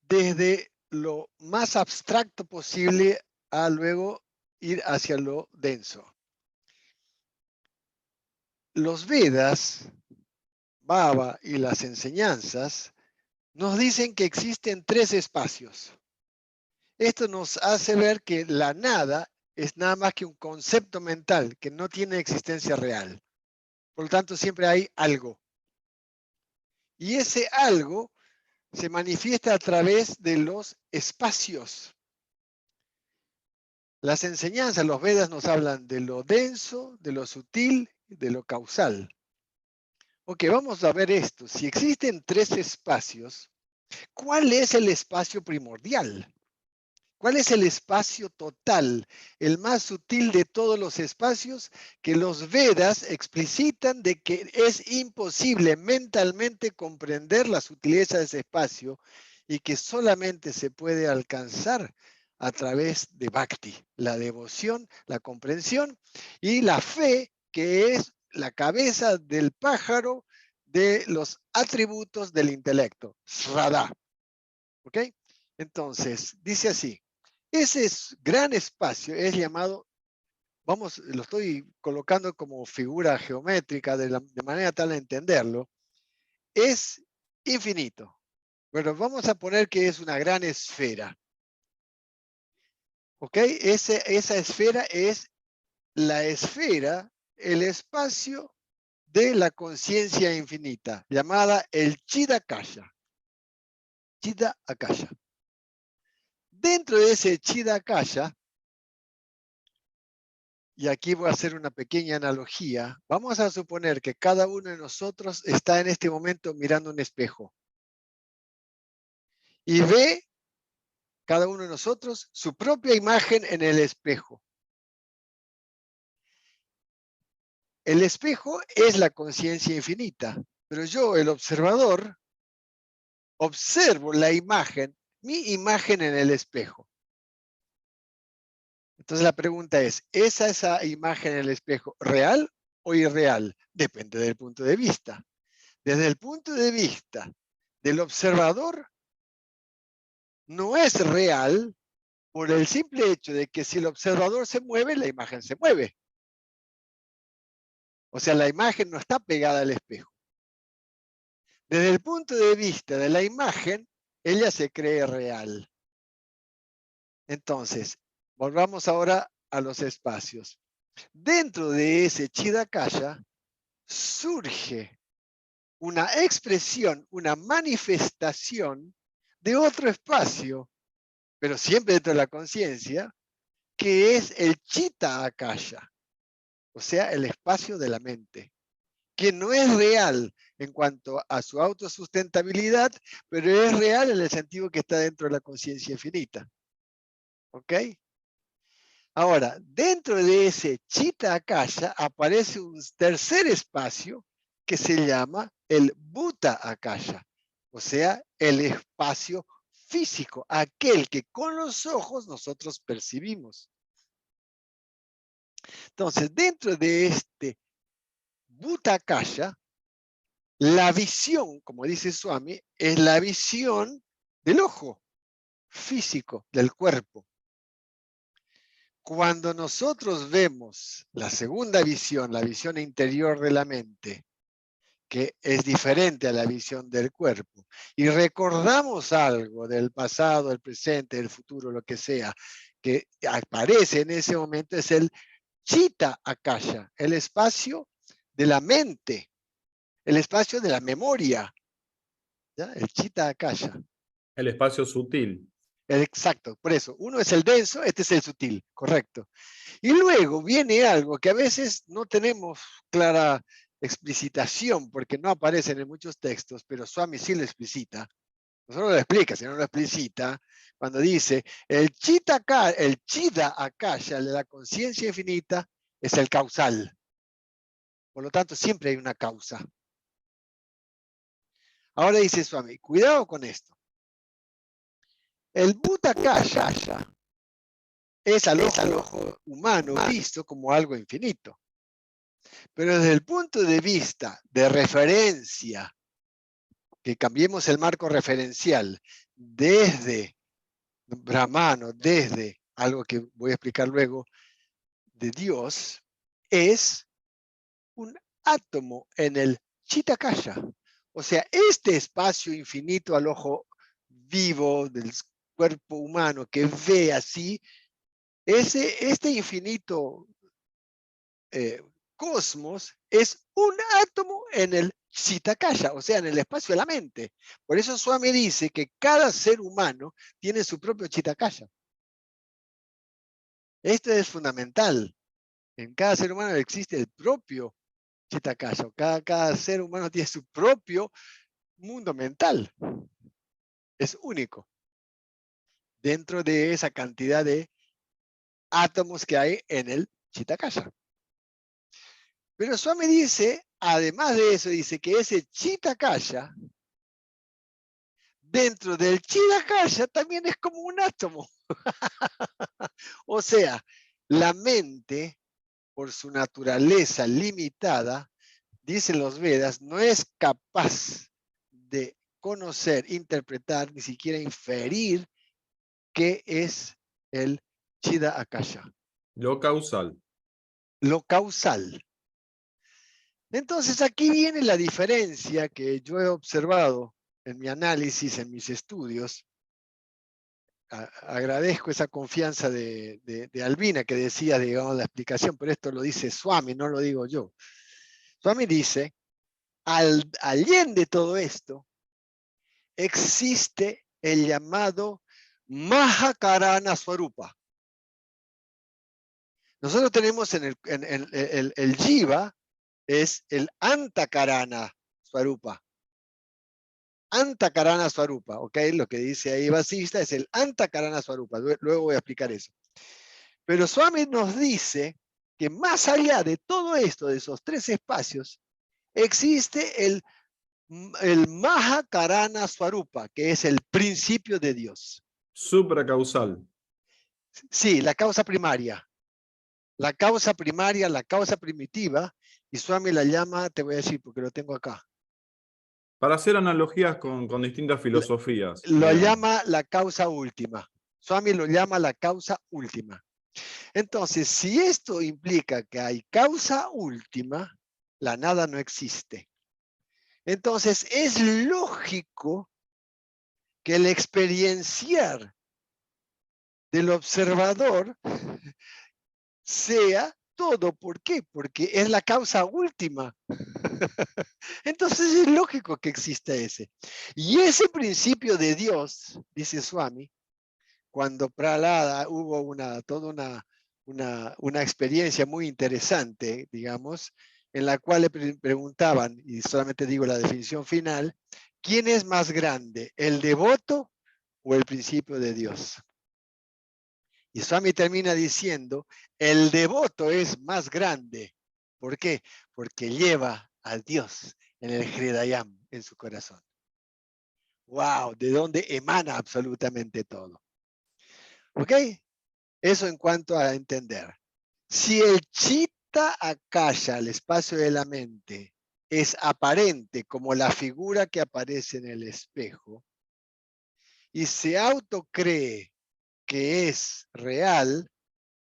C: desde lo más abstracto posible a luego ir hacia lo denso. Los Vedas, Baba y las enseñanzas nos dicen que existen 3 espacios. Esto nos hace ver que la nada es nada más que un concepto mental que no tiene existencia real. Por lo tanto, siempre hay algo. Y ese algo se manifiesta a través de los espacios. Las enseñanzas, los Vedas nos hablan de lo denso, de lo sutil, de lo causal. Ok, vamos a ver esto. Si existen 3 espacios, ¿cuál es el espacio primordial? ¿Cuál es el espacio total, el más sutil de todos los espacios que los Vedas explicitan de que es imposible mentalmente comprender la sutileza de ese espacio y que solamente se puede alcanzar a través de Bhakti, la devoción, la comprensión y la fe, que es la cabeza del pájaro de los atributos del intelecto, Sraddha. ¿Ok? Entonces, dice así. Ese gran espacio es llamado, lo estoy colocando como figura geométrica de manera tal de entenderlo, es infinito. Bueno, vamos a poner que es una gran esfera. ¿Ok? Esa esfera es la esfera, el espacio de la conciencia infinita, llamada el Chidakaya. Chidakaya. Dentro de ese Chidakaya, y aquí voy a hacer una pequeña analogía, vamos a suponer que cada uno de nosotros está en este momento mirando un espejo. Y ve cada uno de nosotros su propia imagen en el espejo. El espejo es la conciencia infinita, pero yo, el observador, observo la imagen, mi imagen en el espejo. Entonces la pregunta es esa imagen en el espejo real o irreal? Depende del punto de vista. Desde el punto de vista del observador, no es real por el simple hecho de que si el observador se mueve, la imagen se mueve. O sea, la imagen no está pegada al espejo. Desde el punto de vista de la imagen, ella se cree real. Entonces, volvamos ahora a los espacios. Dentro de ese Chidakaya surge una expresión, una manifestación de otro espacio, pero siempre dentro de la conciencia, que es el Chitta Akasha, o sea, el espacio de la mente, que no es real en cuanto a su autosustentabilidad, pero es real en el sentido que está dentro de la conciencia infinita. ¿Ok? Ahora, dentro de ese Chitta Akasha aparece un tercer espacio que se llama el Bhuta Akasha, o sea, el espacio físico, aquel que con los ojos nosotros percibimos. Entonces, dentro de este Bhuta Akasha, la visión, como dice Swami, es la visión del ojo físico, del cuerpo. Cuando nosotros vemos la segunda visión, la visión interior de la mente, que es diferente a la visión del cuerpo, y recordamos algo del pasado, del presente, del futuro, lo que sea, que aparece en ese momento, es el Chitta Akasha, el espacio de la mente, el espacio de la memoria, ¿ya? El Chitta Akasha.
A: El espacio sutil.
C: Exacto, por eso, uno es el denso, este es el sutil, correcto. Y luego viene algo que a veces no tenemos clara explicitación porque no aparecen en muchos textos, pero Swami sí lo explicita. Nosotros lo explica, si no lo explicita, cuando dice el Chitta Akasha de la conciencia infinita es el causal. Por lo tanto, siempre hay una causa. Ahora dice Swami, cuidado con esto. El Bhuta Akasha es al ojo humano visto como algo infinito. Pero desde el punto de vista de referencia, que cambiemos el marco referencial desde Brahmano, desde algo que voy a explicar luego, de Dios, es un átomo en el Chitakaya. O sea, este espacio infinito al ojo vivo del cuerpo humano que ve así, este infinito cosmos es un átomo en el Chitakaya, o sea, en el espacio de la mente. Por eso Swami dice que cada ser humano tiene su propio Chitakaya. Esto es fundamental. En cada ser humano existe el propio Chitakaya. Cada ser humano tiene su propio mundo mental. Es único. Dentro de esa cantidad de átomos que hay en el Chitakaya. Pero Swami dice, además de eso, dice que ese Chitakaya, dentro del Chitakaya también es como un átomo. O sea, la mente, por su naturaleza limitada, dicen los Vedas, no es capaz de conocer, interpretar, ni siquiera inferir qué es el Chida Akasha.
A: Lo causal.
C: Lo causal. Entonces aquí viene la diferencia que yo he observado en mi análisis, en mis estudios. Agradezco esa confianza de Albina que decía, digamos, la explicación, pero esto lo dice Swami, no lo digo yo. Swami dice, allende todo esto, existe el llamado Mahakarana Swarupa. Nosotros tenemos en el Jiva, es el Antakarana Swarupa. Antakarana Swarupa, ¿ok? Lo que dice ahí Vasista es el Antakarana Swarupa. Luego voy a explicar eso. Pero Swami nos dice que más allá de todo esto, de esos tres espacios, existe el Mahakarana Swarupa, que es el principio de Dios.
A: Supracausal.
C: Sí, la causa primaria. La causa primaria, la causa primitiva, y Swami la llama, te voy a decir porque lo tengo acá.
A: Para hacer analogías con distintas filosofías.
C: Lo llama la causa última. Swami lo llama la causa última. Entonces, si esto implica que hay causa última, la nada no existe. Entonces, es lógico que el experienciar del observador sea todo. ¿Por qué? Porque es la causa última. Entonces es lógico que exista ese. Y ese principio de Dios, dice Swami, cuando Prahlada hubo toda una experiencia muy interesante, digamos, en la cual le preguntaban, y solamente digo la definición final, ¿quién es más grande, el devoto o el principio de Dios? Y Swami termina diciendo, el devoto es más grande. ¿Por qué? Porque lleva a Dios en el Hridayam, en su corazón. ¡Wow! ¿De dónde emana absolutamente todo? ¿Ok? Eso en cuanto a entender. Si el Chitta Akasha, el espacio de la mente, es aparente como la figura que aparece en el espejo, y se autocree que es real,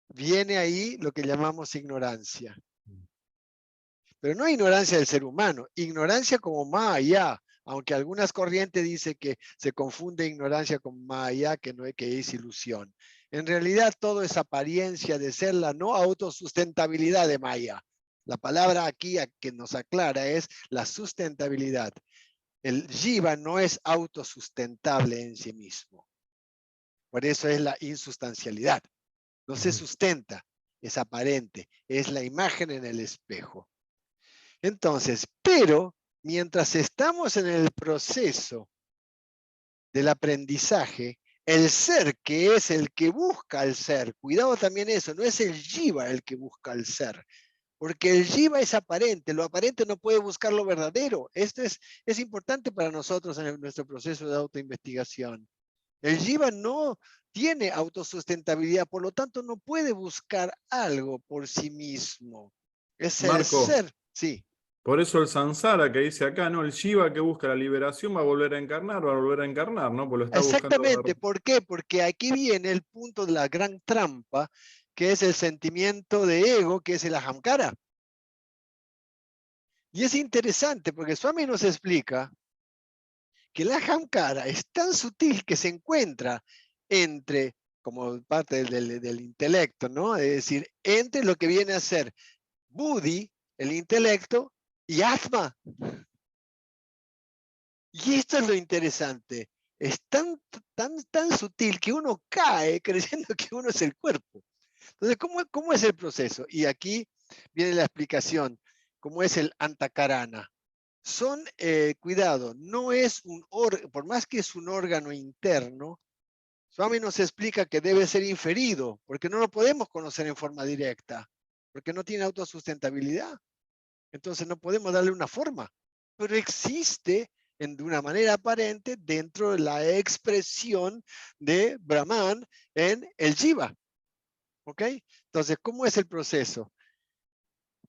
C: viene ahí lo que llamamos ignorancia. Pero no ignorancia del ser humano, ignorancia como Maya, aunque algunas corrientes dicen que se confunde ignorancia con Maya, que no es, que es ilusión. En realidad todo es apariencia de ser la no autosustentabilidad de Maya. La palabra aquí que nos aclara es la sustentabilidad. El Jiva no es autosustentable en sí mismo. Por eso es la insustancialidad. No se sustenta, es aparente, es la imagen en el espejo. Entonces, pero mientras estamos en el proceso del aprendizaje, el ser que es el que busca al ser, cuidado también eso, no es el Jiva el que busca al ser, porque el Jiva es aparente, lo aparente no puede buscar lo verdadero. Esto es importante para nosotros en nuestro proceso de autoinvestigación. El Jiva no tiene autosustentabilidad, por lo tanto no puede buscar algo por sí mismo. Es el
A: Marco,
C: ser, sí.
A: por eso el samsara que dice acá, ¿no? El Shiva que busca la liberación va a volver a encarnar, ¿no? Pues lo está
C: Exactamente,
A: buscando.
C: ¿por qué? Porque aquí viene el punto de la gran trampa, que es el sentimiento de ego, que es el ahamkara. Y es interesante porque Swami nos explica que el ahamkara es tan sutil que se encuentra entre, como parte del intelecto, ¿no? Es decir, entre lo que viene a ser buddhi, el intelecto, y atma. Y esto es lo interesante. Es tan sutil que uno cae creyendo que uno es el cuerpo. Entonces, ¿cómo es el proceso? Y aquí viene la explicación, cómo es el antakarana. Son, cuidado, no es un órgano, por más que es un órgano interno, Swami nos explica que debe ser inferido, porque no lo podemos conocer en forma directa, porque no tiene autosustentabilidad. Entonces no podemos darle una forma, pero existe de una manera aparente dentro de la expresión de Brahman en el Jiva. ¿Ok? Entonces, ¿cómo es el proceso?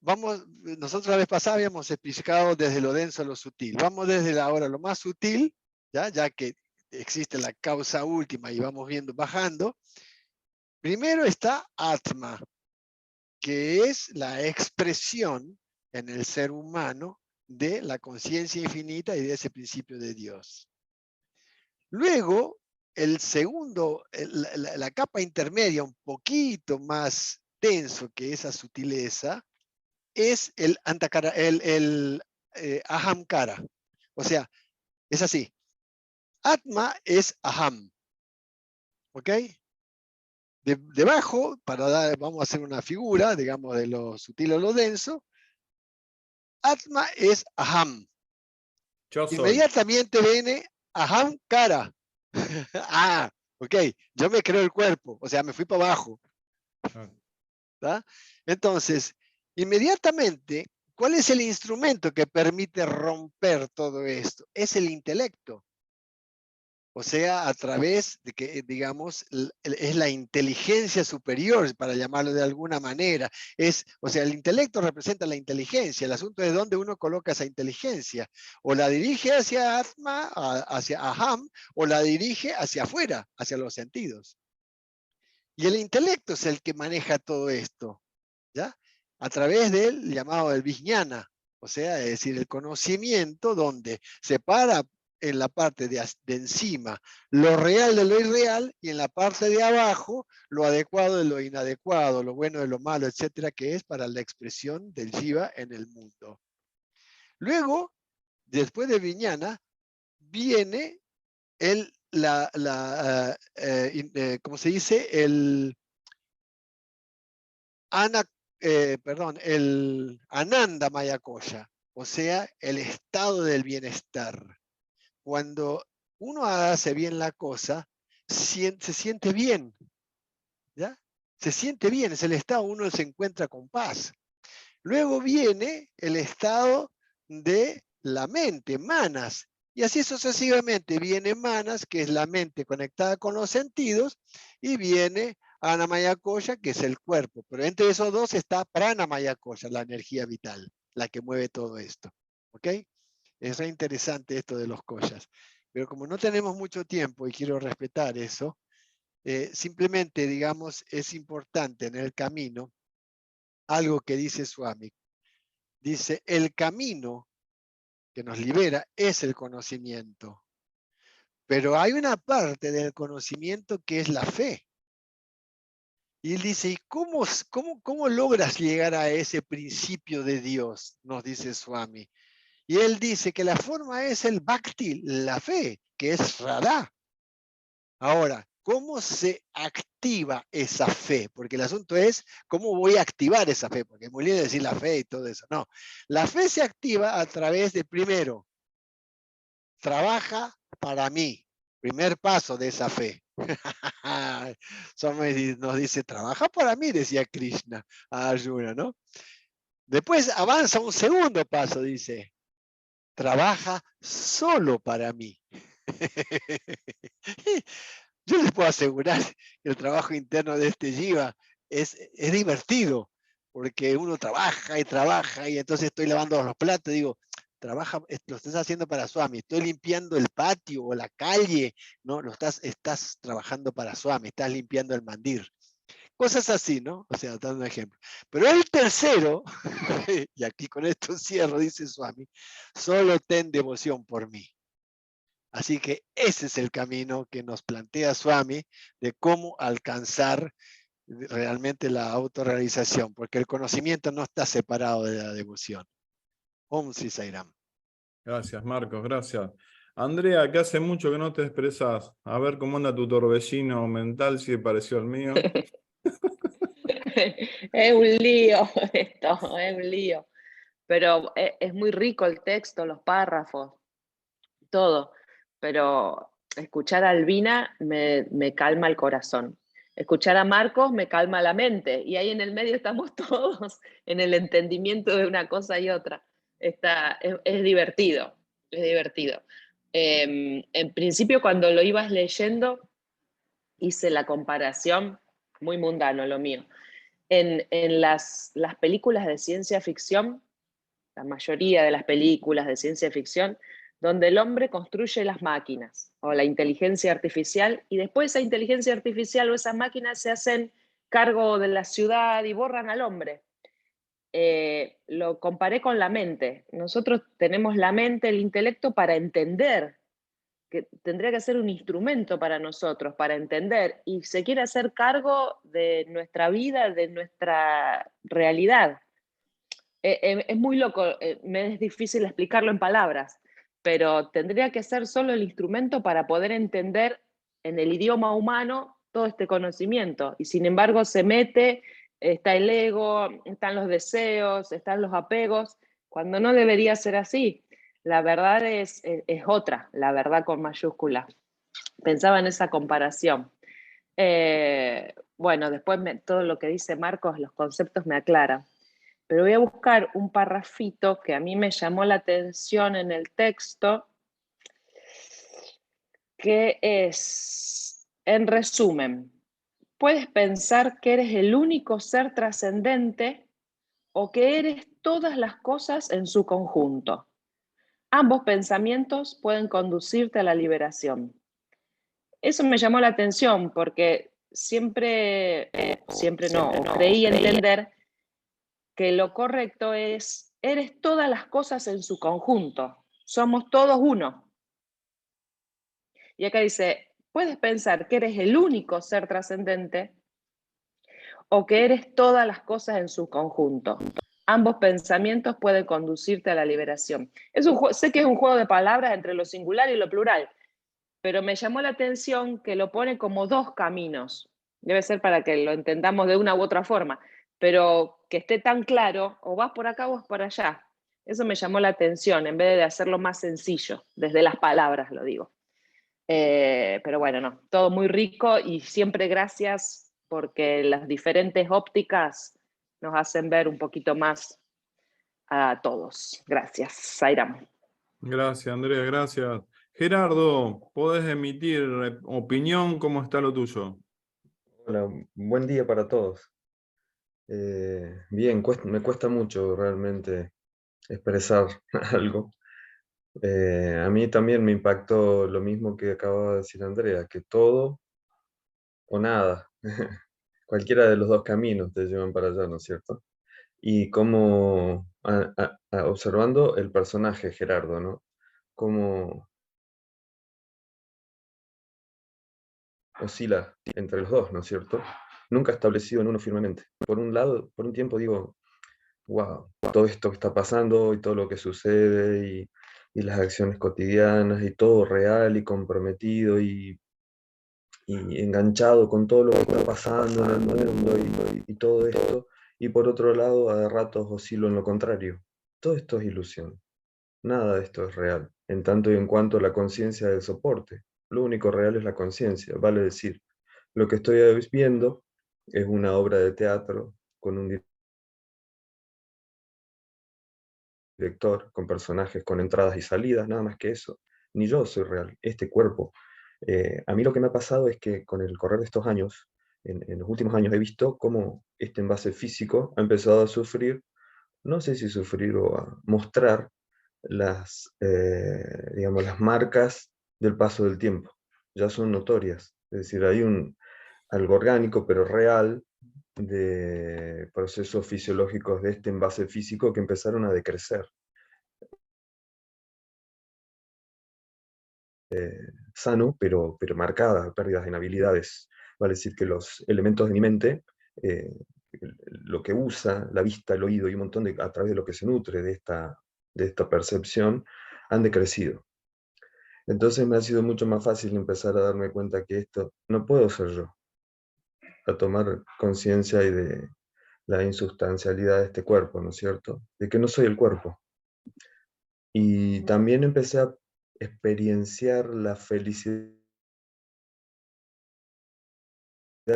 C: Nosotros la vez pasada habíamos explicado desde lo denso a lo sutil. Vamos desde ahora lo más sutil, ya que existe la causa última y vamos viendo, bajando. Primero está Atma, que es la expresión en el ser humano de la conciencia infinita y de ese principio de Dios. Luego, el segundo, la capa intermedia, un poquito más denso que esa sutileza, es el antakara, ahamkara. O sea, es así. Atma es aham. ¿Ok? Debajo, vamos a hacer una figura, digamos, de lo sutil o lo denso. Atma es aham.
A: Yo soy.
C: Inmediatamente viene ahamkara. Ah, ok. Yo me creo el cuerpo, o sea, me fui para abajo. ¿Tá? Entonces, inmediatamente, ¿cuál es el instrumento que permite romper todo esto? Es el intelecto. O sea, a través de que, digamos, es la inteligencia superior, para llamarlo de alguna manera. O sea, el intelecto representa la inteligencia. El asunto es dónde uno coloca esa inteligencia. O la dirige hacia Atma, hacia Aham, o la dirige hacia afuera, hacia los sentidos. Y el intelecto es el que maneja todo esto, ¿ya? A través del llamado del Vijnana, o sea, es decir, el conocimiento donde separa en la parte de encima lo real de lo irreal y en la parte de abajo lo adecuado de lo inadecuado, lo bueno de lo malo, etcétera, que es para la expresión del Jiva en el mundo. Luego, después de Vijnana, viene ¿cómo se dice? El el Ananda Mayakoya, o sea, el estado del bienestar. Cuando uno hace bien la cosa, se siente bien, ¿ya? Se siente bien, es el estado, uno se encuentra con paz. Luego viene el estado de la mente, manas, y así sucesivamente viene manas, que es la mente conectada con los sentidos, y viene Anamaya Kosha, que es el cuerpo. Pero entre esos dos está Pranamaya Kosha, la energía vital, la que mueve todo esto. ¿Ok? Es re interesante esto de los koshas. Pero como no tenemos mucho tiempo y quiero respetar eso, simplemente, digamos, es importante en el camino algo que dice Swami. Dice, el camino que nos libera es el conocimiento. Pero hay una parte del conocimiento que es la fe. Y él dice, ¿y cómo logras llegar a ese principio de Dios? Nos dice Swami. Y él dice que la forma es el bhakti, la fe, que es radha. Ahora, ¿cómo se activa esa fe? Porque el asunto es, ¿cómo voy a activar esa fe? Porque es muy lindo decir la fe y todo eso. No, la fe se activa a través de, primero, trabaja para mí. Primer paso de esa fe. Nos dice, trabaja para mí, decía Krishna a Arjuna, ¿no? Después avanza un segundo paso, dice, trabaja solo para mí. Yo les puedo asegurar que el trabajo interno de este Jiva es divertido, porque uno trabaja y entonces estoy lavando los platos y digo, trabaja, lo estás haciendo para Swami, estoy limpiando el patio o la calle, ¿no? Estás trabajando para Swami, estás limpiando el mandir. Cosas así, ¿no? O sea, dando un ejemplo. Pero el tercero, y aquí con esto cierro, dice Swami, solo ten devoción por mí. Así que ese es el camino que nos plantea Swami de cómo alcanzar realmente la autorrealización, porque el conocimiento no está separado de la devoción. Om Sri Sairam.
A: Gracias, Marcos, gracias. Andrea, que hace mucho que no te expresas. A ver cómo anda tu torbellino mental, si pareció al mío.
D: Es un lío esto, es un lío. Pero es muy rico el texto, los párrafos, todo. Pero escuchar a Albina me calma el corazón. Escuchar a Marcos me calma la mente. Y ahí en el medio estamos todos en el entendimiento de una cosa y otra. Es divertido, es divertido. En principio, cuando lo ibas leyendo, hice la comparación, muy mundano lo mío. En las películas de ciencia ficción, la mayoría de las películas de ciencia ficción, donde el hombre construye las máquinas o la inteligencia artificial, y después esa inteligencia artificial o esas máquinas se hacen cargo de la ciudad y borran al hombre. Lo comparé con la mente. Nosotros tenemos la mente, el intelecto para entender, que tendría que ser un instrumento para nosotros, para entender, y se quiere hacer cargo de nuestra vida, de nuestra realidad. Es muy loco, me es difícil explicarlo en palabras, pero tendría que ser solo el instrumento para poder entender en el idioma humano todo este conocimiento. Y sin embargo se mete, está el ego, están los deseos, están los apegos, cuando no debería ser así. La verdad es otra, la verdad con mayúscula. Pensaba en esa comparación. Bueno, después todo lo que dice Marcos, los conceptos me aclaran. Pero voy a buscar un parrafito que a mí me llamó la atención en el texto, que es, en resumen, puedes pensar que eres el único ser trascendente o que eres todas las cosas en su conjunto. Ambos pensamientos pueden conducirte a la liberación. Eso me llamó la atención porque siempre creí entender que lo correcto es, eres todas las cosas en su conjunto, somos todos uno. Y acá dice, puedes pensar que eres el único ser trascendente o que eres todas las cosas en su conjunto. Ambos pensamientos pueden conducirte a la liberación. Sé que es un juego de palabras entre lo singular y lo plural, pero me llamó la atención que lo pone como dos caminos. Debe ser para que lo entendamos de una u otra forma, pero que esté tan claro, o vas por acá o vas por allá. Eso me llamó la atención, en vez de hacerlo más sencillo, desde las palabras lo digo. Pero bueno, no, todo muy rico y siempre gracias porque las diferentes ópticas nos hacen ver un poquito más a todos. Gracias, Zairam.
A: Gracias, Andrea, gracias. Gerardo, ¿podés emitir opinión? ¿Cómo está lo tuyo?
E: Hola, buen día para todos. Bien, me cuesta mucho realmente expresar algo. A mí también me impactó lo mismo que acababa de decir Andrea, que todo o nada, cualquiera de los dos caminos te llevan para allá, ¿no es cierto? Y como observando el personaje Gerardo, ¿no? Cómo oscila entre los dos, ¿no es cierto? Nunca establecido en uno firmemente. Por un lado, por un tiempo digo, wow, todo esto que está pasando y todo lo que sucede y las acciones cotidianas y todo real y comprometido y enganchado con todo lo que está pasando en el mundo y todo esto. Y por otro lado, a ratos oscilo en lo contrario. Todo esto es ilusión. Nada de esto es real, en tanto y en cuanto la conciencia del soporte. Lo único real es la conciencia, vale decir, lo que estoy viendo es una obra de teatro con un director, con personajes, con entradas y salidas, nada más que eso. Ni yo soy real, este cuerpo. A mí lo que me ha pasado es que con el correr de estos años, en los últimos años he visto cómo este envase físico ha empezado a sufrir, no sé si sufrir o a mostrar digamos, las marcas del paso del tiempo. Ya son notorias. Es decir, hay algo orgánico, pero real, de procesos fisiológicos de este envase físico que empezaron a decrecer. Sano, pero marcada, pérdidas en habilidades. Vale decir que los elementos de mi mente, lo que usa, la vista, el oído y un montón a través de lo que se nutre de esta percepción, han decrecido. Entonces me ha sido mucho más fácil empezar a darme cuenta que esto no puedo ser yo, a tomar conciencia y de la insustancialidad de este cuerpo, ¿no es cierto? De que no soy el cuerpo. Y también empecé a experienciar la felicidad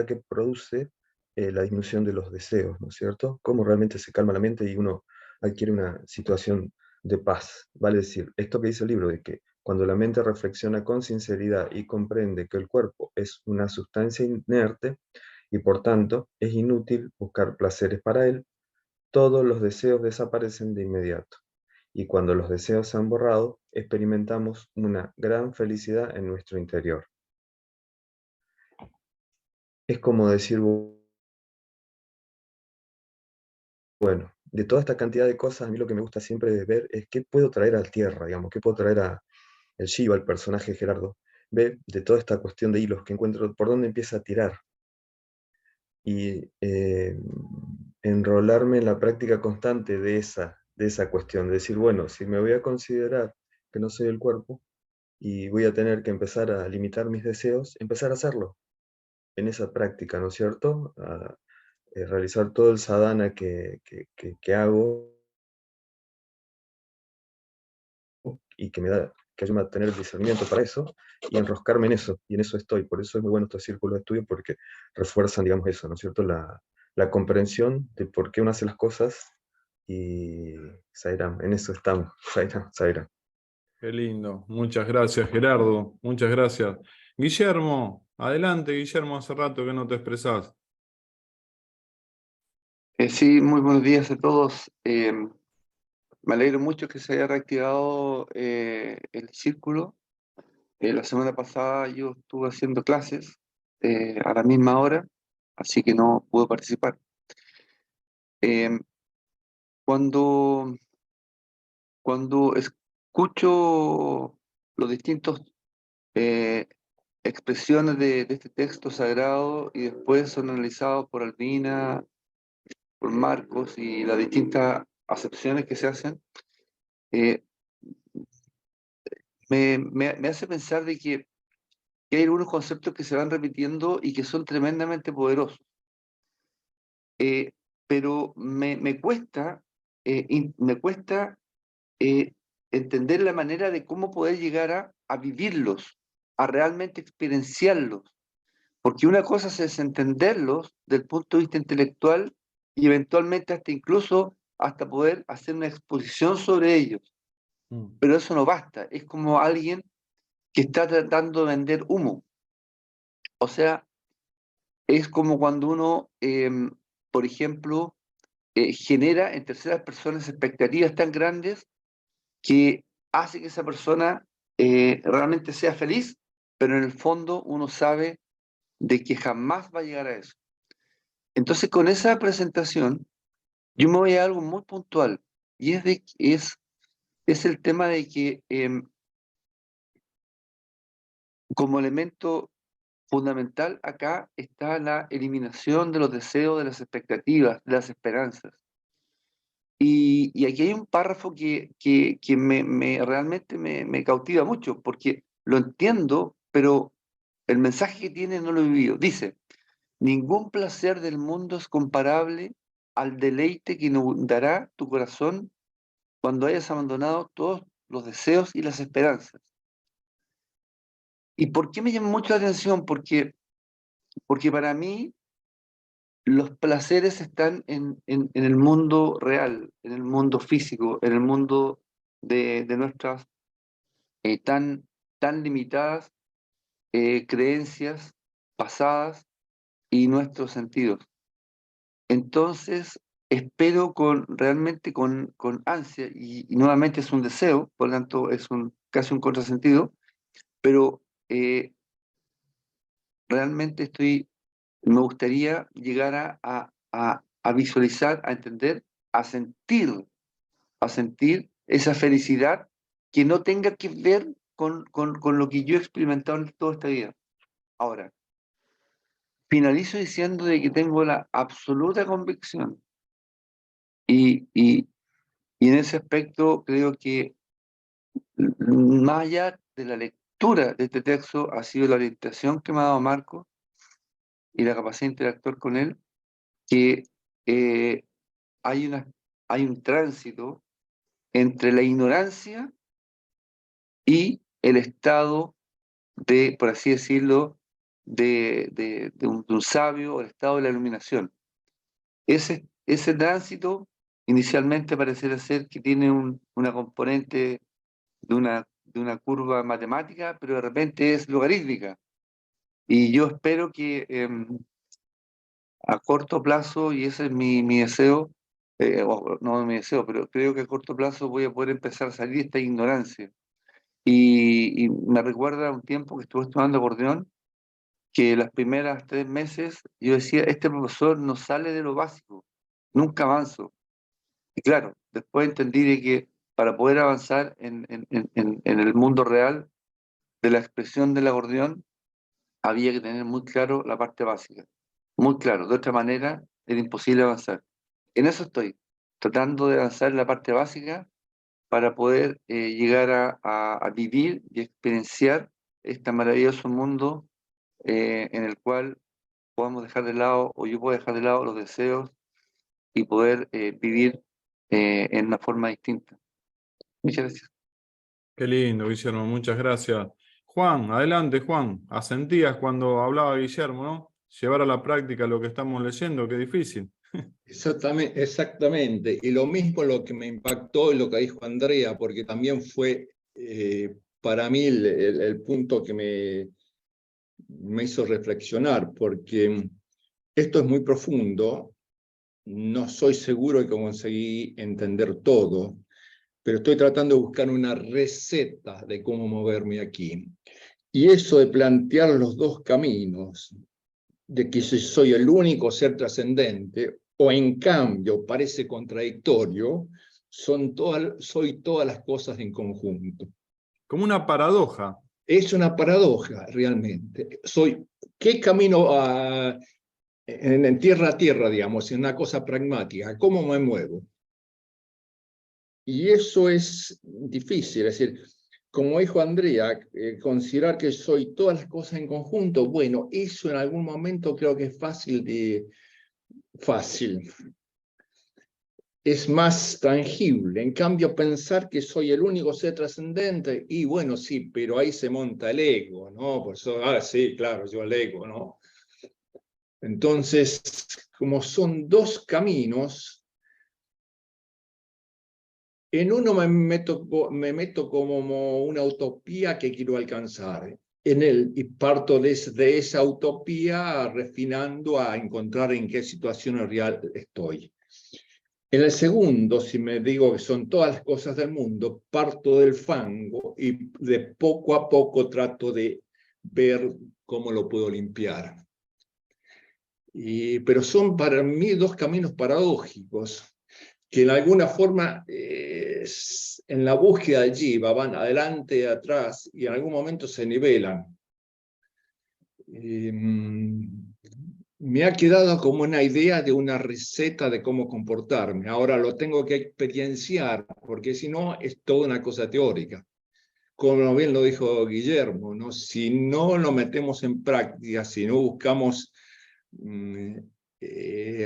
E: que produce la disminución de los deseos, ¿no es cierto? Cómo realmente se calma la mente y uno adquiere una situación de paz. Vale decir, esto que dice el libro, de que cuando la mente reflexiona con sinceridad y comprende que el cuerpo es una sustancia inerte y por tanto es inútil buscar placeres para él, todos los deseos desaparecen de inmediato. Y cuando los deseos se han borrado, experimentamos una gran felicidad en nuestro interior. Es como decir, bueno, de toda esta cantidad de cosas, a mí lo que me gusta siempre de ver es qué puedo traer a la tierra, digamos, qué puedo traer a el Shiva, el personaje de Gerardo, ve de toda esta cuestión de hilos que encuentro, por dónde empieza a tirar. Y enrolarme en la práctica constante de esa cuestión, de decir, bueno, si me voy a considerar que no soy el cuerpo y voy a tener que empezar a limitar mis deseos, empezar a hacerlo en esa práctica, ¿no es cierto? A realizar todo el sadhana que hago y que ayuda a tener el discernimiento para eso y enroscarme en eso, y en eso estoy. Por eso es muy bueno estos círculos de estudio, porque refuerzan, digamos, eso, ¿no es cierto? La comprensión de por qué uno hace las cosas, y Sairam, en eso estamos, Sairam, Sairam.
A: Qué lindo. Muchas gracias, Gerardo. Muchas gracias. Guillermo, adelante, Guillermo, hace rato que no te expresás.
F: Sí, muy buenos días a todos. Me alegro mucho que se haya reactivado el círculo. La semana pasada yo estuve haciendo clases a la misma hora, así que no pude participar. Eh, cuando, cuando escucho los distintos eh, expresiones de este texto sagrado y después son analizados por Albina, por Marcos y las distintas acepciones que se hacen, eh, me hace pensar de que hay algunos conceptos que se van repitiendo y que son tremendamente poderosos. Pero me cuesta, me cuesta eh, entender la manera de cómo poder llegar a vivirlos, a realmente experienciarlos. Porque una cosa es entenderlos del punto de vista intelectual y eventualmente hasta incluso hasta poder hacer una exposición sobre ellos. Pero eso no basta. Es como alguien que está tratando de vender humo. O sea, es como cuando uno, por ejemplo, genera en terceras personas expectativas tan grandes que hace que esa persona realmente sea feliz, pero en el fondo uno sabe de que jamás va a llegar a eso. Entonces, con esa presentación, yo me voy a algo muy puntual, y es el tema de que como elemento fundamental acá está la eliminación de los deseos, de las expectativas, de las esperanzas. Y aquí hay un párrafo que realmente me cautiva mucho, porque lo entiendo, pero el mensaje que tiene no lo he vivido. Dice, ningún placer del mundo es comparable al deleite que inundará tu corazón cuando hayas abandonado todos los deseos y las esperanzas. ¿Y por qué me llama mucho la atención? Porque para mí los placeres están en el mundo real, en el mundo físico, en el mundo de nuestras tan, tan limitadas creencias pasadas y nuestros sentidos. Entonces, espero realmente con ansia, y nuevamente es un deseo, por lo tanto es casi un contrasentido, pero realmente me gustaría llegar a visualizar, a entender, a sentir esa felicidad que no tenga que ver con lo que yo he experimentado en toda esta vida. Ahora, finalizo diciendo de que tengo la absoluta convicción y en ese aspecto creo que más allá de la lectura de este texto ha sido la orientación que me ha dado Marco y la capacidad de interactuar con él, que eh, hay hay un tránsito entre la ignorancia y el estado de, por así decirlo, de un sabio, o el estado de la iluminación. Ese tránsito inicialmente pareciera ser que tiene una componente de una curva matemática, pero de repente es logarítmica. Y yo espero que a corto plazo, y ese es mi deseo, no mi deseo, pero creo que a corto plazo voy a poder empezar a salir de esta ignorancia. Y me recuerda a un tiempo que estuve estudiando acordeón, que las primeras 3 meses yo decía, este profesor no sale de lo básico, nunca avanzo. Y claro, después entendí de que para poder avanzar en el mundo real de la expresión del acordeón, había que tener muy claro la parte básica, muy claro, de otra manera era imposible avanzar. En eso estoy, tratando de avanzar en la parte básica para poder llegar a vivir y experienciar este maravilloso mundo en el cual podamos dejar de lado, o yo puedo dejar de lado los deseos y poder vivir en una forma distinta. Muchas gracias.
A: Qué lindo, Guillermo, muchas gracias. Juan, adelante, Juan. Asentías cuando hablaba Guillermo, ¿no? Llevar a la práctica lo que estamos leyendo, qué difícil.
G: Exactamente, exactamente. Y lo mismo lo que me impactó es lo que dijo Andrea, porque también fue para mí el punto que me hizo reflexionar, porque esto es muy profundo, no soy seguro de que conseguí entender todo, pero estoy tratando de buscar una receta de cómo moverme aquí. Y eso de plantear los dos caminos, de que si soy el único ser trascendente, o en cambio parece contradictorio, soy todas las cosas en conjunto.
A: Como una paradoja.
G: Es una paradoja realmente. ¿Qué camino en tierra a tierra, digamos, en una cosa pragmática? ¿Cómo me muevo? Y eso es difícil, es decir, como dijo Andrea, considerar que soy todas las cosas en conjunto, bueno, eso en algún momento creo que es fácil. Es más tangible. En cambio, pensar que soy el único ser trascendente, y bueno, sí, pero ahí se monta el ego, ¿no? Por eso, sí, claro, yo el ego, ¿no? Entonces, como son dos caminos, en uno me meto como una utopía que quiero alcanzar, y parto desde esa utopía refinando a encontrar en qué situación real estoy. En el segundo, si me digo que son todas las cosas del mundo, parto del fango y de poco a poco trato de ver cómo lo puedo limpiar. Pero son para mí dos caminos paradójicos que en alguna forma en la búsqueda allí van adelante y atrás y en algún momento se nivelan. Me ha quedado como una idea de una receta de cómo comportarme. Ahora lo tengo que experienciar, porque si no es toda una cosa teórica. Como bien lo dijo Guillermo, ¿no? Si no lo metemos en práctica, si no buscamos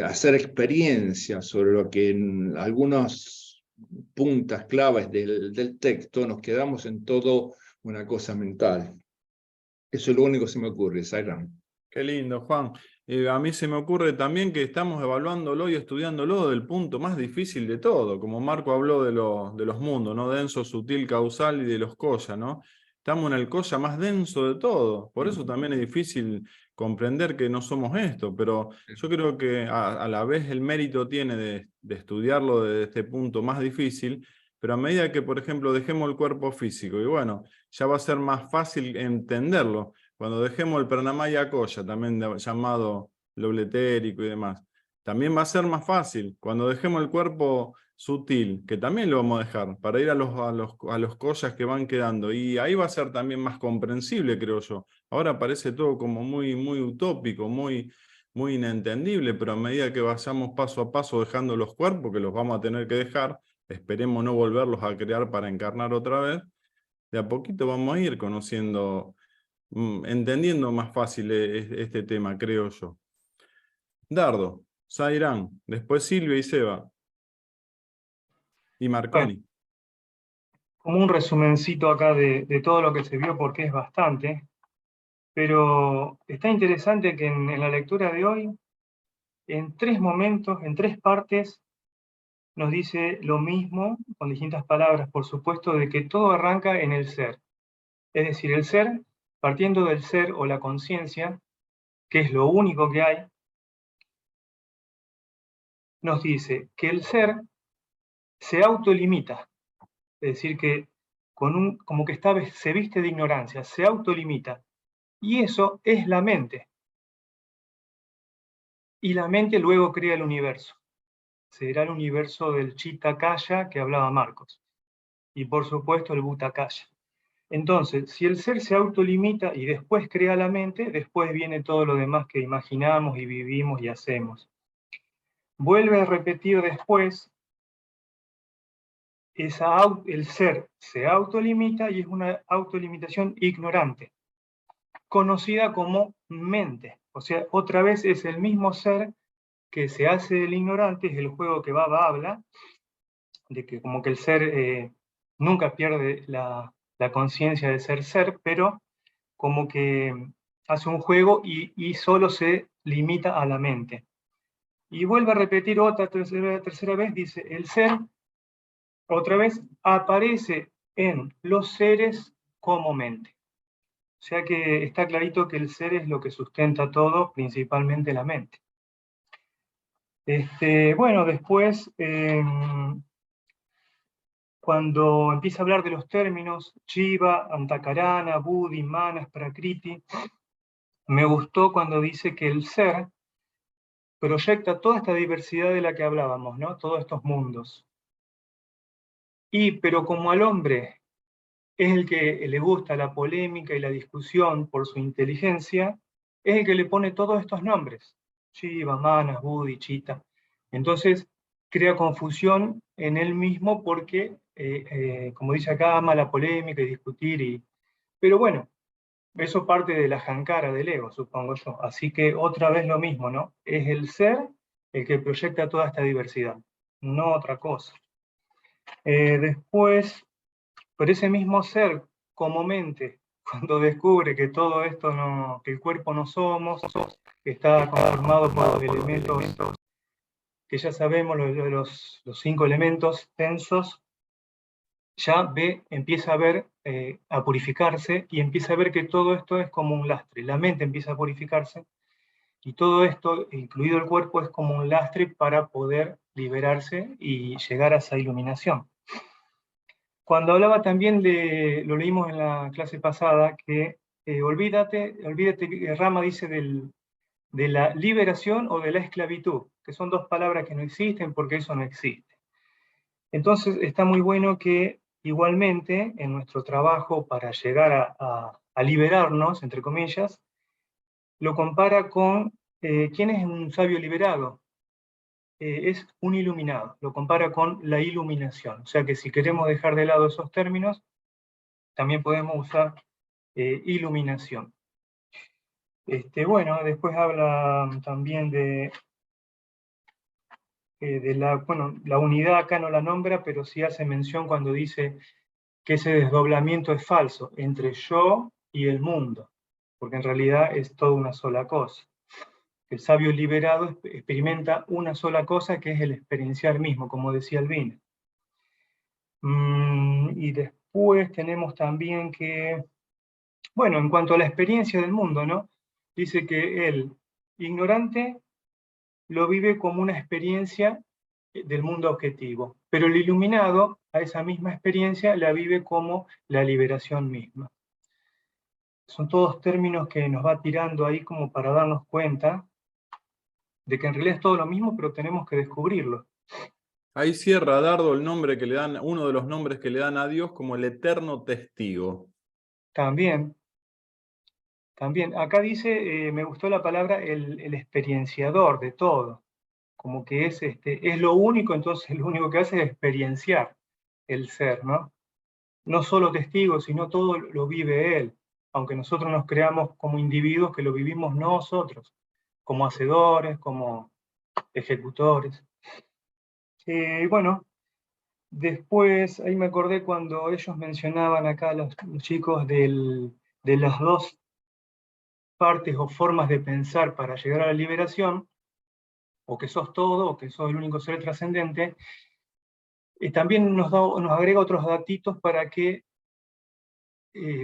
G: hacer experiencias sobre lo que en algunas puntas claves del texto, nos quedamos en todo una cosa mental. Eso es lo único que se me ocurre, Sairam.
A: Qué lindo, Juan. A mí se me ocurre también que estamos evaluándolo y estudiándolo del punto más difícil de todo, como Marco habló de los mundos, ¿no? Denso, sutil, causal y de los koya, ¿no? Estamos en el koya más denso de todo, por eso también es difícil comprender que no somos esto, pero yo creo que a la vez el mérito tiene de estudiarlo desde este punto más difícil, pero a medida que, por ejemplo, dejemos el cuerpo físico, y bueno, ya va a ser más fácil entenderlo. Cuando dejemos el Pranamaya Koya, también llamado lobletérico y demás, también va a ser más fácil. Cuando dejemos el cuerpo sutil, que también lo vamos a dejar, para ir a los koyas que van quedando, y ahí va a ser también más comprensible, creo yo. Ahora parece todo como muy, muy utópico, muy, muy inentendible, pero a medida que vayamos paso a paso dejando los cuerpos, que los vamos a tener que dejar, esperemos no volverlos a crear para encarnar otra vez, de a poquito vamos a ir conociendo, entendiendo más fácil este tema, creo yo. Dardo, Zairán, después Silvia y Seba. Y Marconi.
H: Como un resumencito acá de todo lo que se vio, porque es bastante, pero está interesante que en la lectura de hoy, en 3 momentos, en 3 partes, nos dice lo mismo, con distintas palabras, por supuesto, de que todo arranca en el ser. Es decir, el ser, partiendo del ser o la conciencia, que es lo único que hay, nos dice que el ser se autolimita, es decir, que como que se viste de ignorancia, se autolimita, y eso es la mente. Y la mente luego crea el universo. Será el universo del Chitta-Kaya que hablaba Marcos. Y por supuesto el Bhuta-Kaya. Entonces, si el ser se autolimita y después crea la mente, después viene todo lo demás que imaginamos y vivimos y hacemos. Vuelve a repetir después, el ser se autolimita y es una autolimitación ignorante, conocida como mente. O sea, otra vez es el mismo ser que se hace el ignorante, es el juego que Baba habla, de que como que el ser nunca pierde la conciencia de ser, pero como que hace un juego y solo se limita a la mente. Y vuelve a repetir otra tercera vez, dice, el ser, otra vez, aparece en los seres como mente. O sea que está clarito que el ser es lo que sustenta todo, principalmente la mente. Bueno, después, cuando empieza a hablar de los términos, Shiva, Antakarana, Buddhi, Manas, Prakriti, me gustó cuando dice que el ser proyecta toda esta diversidad de la que hablábamos, ¿no? Todos estos mundos. Pero como al hombre es el que le gusta la polémica y la discusión por su inteligencia, es el que le pone todos estos nombres. Shiva, Manas, Buddhi, Chitta. Entonces crea confusión en él mismo porque, como dice acá, ama la polémica y discutir. Pero bueno, eso parte de la jankara del ego, supongo yo. Así que otra vez lo mismo, ¿no? Es el ser el que proyecta toda esta diversidad, no otra cosa. Después, por ese mismo ser, como mente, cuando descubre que todo esto que el cuerpo no somos, que está conformado por los elementos que ya sabemos, los 5 elementos tensos, ya empieza a ver, a purificarse, y empieza a ver que todo esto es como un lastre. La mente empieza a purificarse, y todo esto, incluido el cuerpo, es como un lastre para poder liberarse y llegar a esa iluminación. Cuando hablaba también lo leímos en la clase pasada, que olvídate, Rama dice de la liberación o de la esclavitud, que son dos palabras que no existen porque eso no existe. Entonces está muy bueno que igualmente en nuestro trabajo para llegar a liberarnos, entre comillas, lo compara con ¿quién es un sabio liberado? Es un iluminado, lo compara con la iluminación. O sea que si queremos dejar de lado esos términos, también podemos usar iluminación. Bueno, después habla también de la unidad, acá no la nombra, pero sí hace mención cuando dice que ese desdoblamiento es falso entre yo y el mundo, porque en realidad es toda una sola cosa. El sabio liberado experimenta una sola cosa, que es el experienciar mismo, como decía Albina. Y después tenemos también que, bueno, en cuanto a la experiencia del mundo, ¿no? Dice que el ignorante lo vive como una experiencia del mundo objetivo, pero el iluminado a esa misma experiencia la vive como la liberación misma. Son todos términos que nos va tirando ahí como para darnos cuenta de que en realidad es todo lo mismo, pero tenemos que descubrirlo.
A: Ahí cierra Dardo el nombre que le dan, uno de los nombres que le dan a Dios como el eterno testigo.
H: También, acá dice, me gustó la palabra, el experienciador de todo, como que es lo único, entonces lo único que hace es experienciar el ser, ¿no? No solo testigo, sino todo lo vive él, aunque nosotros nos creamos como individuos que lo vivimos nosotros, como hacedores, como ejecutores. Bueno, después, ahí me acordé cuando ellos mencionaban acá, los chicos, de las dos partes o formas de pensar para llegar a la liberación, o que sos todo, o que sos el único ser trascendente, también nos agrega otros datitos para que,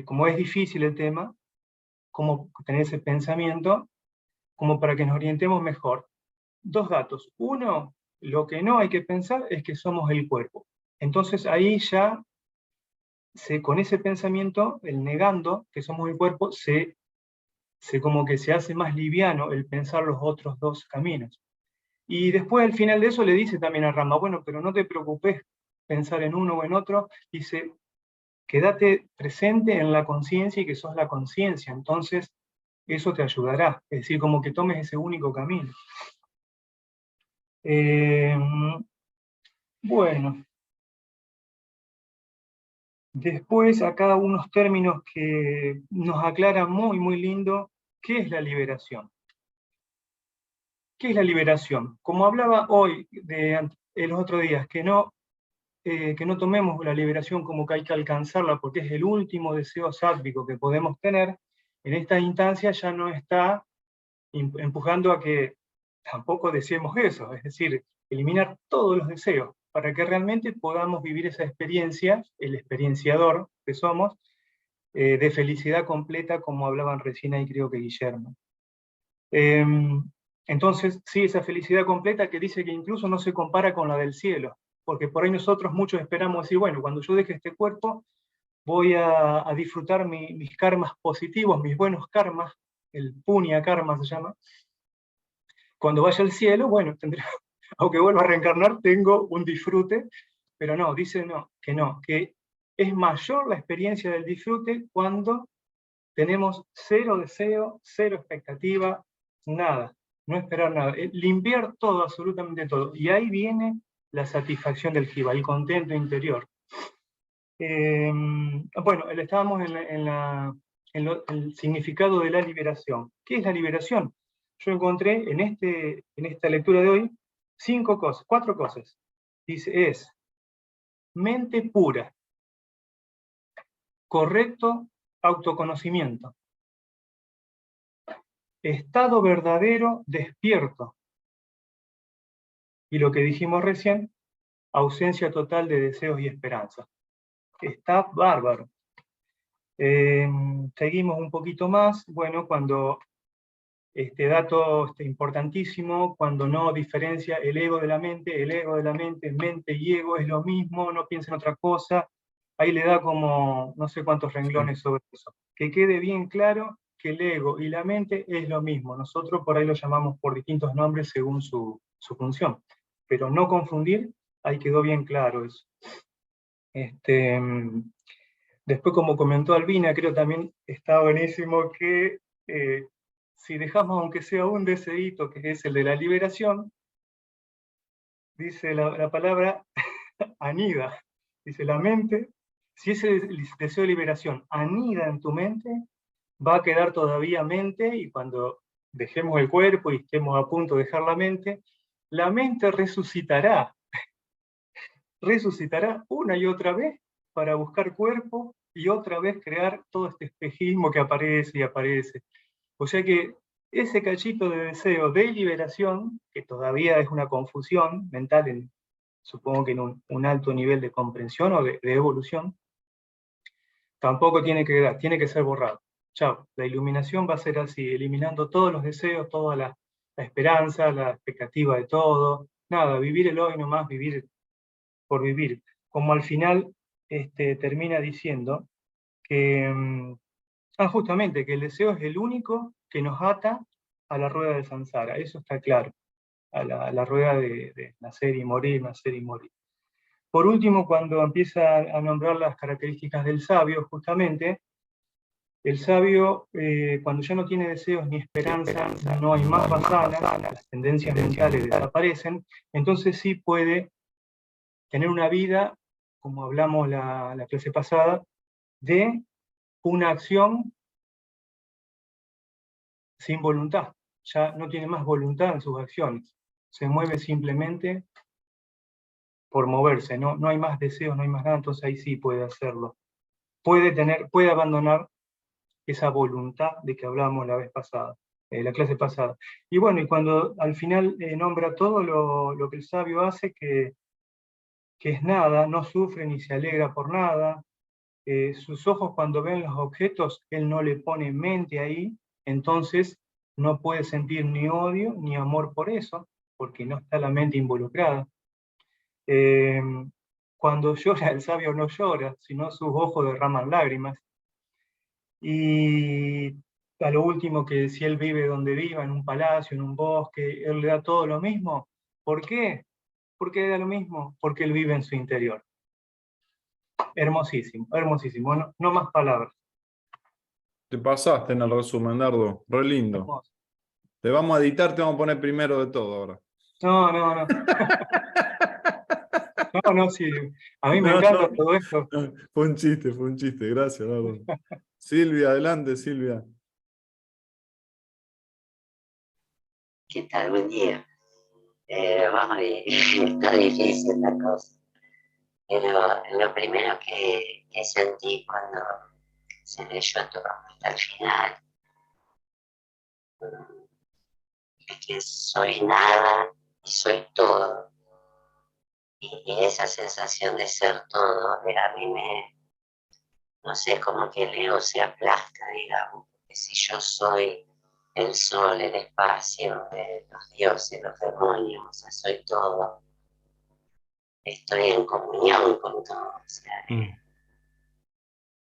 H: como es difícil el tema, como tener ese pensamiento, como para que nos orientemos mejor. Dos datos. Uno, Lo que no hay que pensar es que somos el cuerpo. Entonces ahí ya, con ese pensamiento, el negando que somos el cuerpo, como que se hace más liviano el pensar los otros dos caminos. Y después al final de eso le dice también a Rama, bueno, pero no te preocupes pensar en uno o en otro, dice, quédate presente en la conciencia y que sos la conciencia, entonces eso te ayudará, es decir, como que tomes ese único camino. Bueno, después acá unos términos que nos aclaran muy lindo qué es la liberación. ¿Qué es la liberación? Como hablaba hoy, en los otros días, que no tomemos la liberación como que hay que alcanzarla porque es el último deseo sádvico que podemos tener, en esta instancia ya no está empujando a que tampoco deseemos eso, es decir, eliminar todos los deseos, para que realmente podamos vivir esa experiencia, el experienciador que somos, de felicidad completa, como hablaban recién ahí creo que Guillermo. Entonces, sí, esa felicidad completa que dice que incluso no se compara con la del cielo, porque por ahí nosotros muchos esperamos decir, bueno, cuando yo deje este cuerpo, voy a disfrutar mis karmas positivos, mis buenos karmas, el punya karma se llama. Cuando vaya al cielo, bueno, aunque vuelva a reencarnar, tengo un disfrute, pero no, dice que es mayor la experiencia del disfrute cuando tenemos cero deseo, cero expectativa, nada, no esperar nada, limpiar todo, absolutamente todo, y ahí viene la satisfacción del jiva, el contento interior. Bueno, estábamos en el significado de la liberación. ¿Qué es la liberación? Yo encontré en esta lectura de hoy cuatro cosas. Dice, es mente pura, correcto autoconocimiento, estado verdadero despierto, y lo que dijimos recién, ausencia total de deseos y esperanzas. Está bárbaro. Seguimos un poquito más, bueno, cuando este dato importantísimo, cuando no diferencia el ego de la mente, mente y ego es lo mismo, no piensa en otra cosa, ahí le da como no sé cuántos renglones sobre eso. Que quede bien claro que el ego y la mente es lo mismo, nosotros por ahí lo llamamos por distintos nombres según su función, pero no confundir, ahí quedó bien claro eso. Después, como comentó Albina, creo también está buenísimo que si dejamos aunque sea un deseíto, que es el de la liberación, dice la palabra anida, dice la mente, si ese deseo de liberación anida en tu mente, va a quedar todavía mente, y cuando dejemos el cuerpo y estemos a punto de dejar la mente resucitará una y otra vez para buscar cuerpo y otra vez crear todo este espejismo que aparece y aparece. O sea que ese cachito de deseo de liberación, que todavía es una confusión mental, supongo que en un alto nivel de comprensión o de evolución, tampoco tiene que quedar, tiene que ser borrado. Chao, la iluminación va a ser así, eliminando todos los deseos, toda la esperanza, la expectativa de todo, nada, vivir el hoy nomás, vivir por vivir. Como al final termina diciendo que, justamente, que el deseo es el único que nos ata a la rueda del samsara, eso está claro, a la rueda de nacer y morir, nacer y morir. Por último, cuando empieza a nombrar las características del sabio, justamente, el sabio, cuando ya no tiene deseos ni esperanza, no hay más vasana, las tendencias mentales desaparecen, entonces sí puede tener una vida, como hablamos la clase pasada, de una acción sin voluntad. Ya no tiene más voluntad en sus acciones. Se mueve simplemente por moverse, no hay más deseos, no hay más nada, entonces ahí sí puede hacerlo. Puede abandonar esa voluntad de que hablábamos la vez pasada, la clase pasada. Y bueno, y cuando al final nombra todo lo que el sabio hace, que es nada, no sufre ni se alegra por nada, sus ojos cuando ven los objetos, él no le pone mente ahí, entonces no puede sentir ni odio ni amor por eso, porque no está la mente involucrada. Cuando llora, el sabio no llora, sino sus ojos derraman lágrimas. Y a lo último, que si él vive donde viva, en un palacio, en un bosque, él le da todo lo mismo. ¿Por qué? ¿Por qué le da lo mismo? Porque él vive en su interior. Hermosísimo, hermosísimo. No, no más palabras.
A: Te pasaste en el resumen, Dardo. Re lindo.
H: Hermoso.
A: Te vamos a editar, te vamos a poner primero de todo ahora.
H: No, no, no. No, no, sí. A mí me
A: No,
H: encanta
A: no.
H: todo esto.
A: Fue un chiste, fue un chiste. Gracias, Dardo. Silvia, adelante, Silvia.
I: ¿Qué tal? Buen día. Vamos, está difícil la cosa. Pero lo primero que sentí cuando se leyó todo hasta el final es que soy nada y soy todo. Y esa sensación de ser todo, a mí no sé, como que el ego se aplasta, digamos. Porque si yo soy el sol, el espacio, los dioses, los demonios, o sea, soy todo. Estoy en comunión con todo, o sea,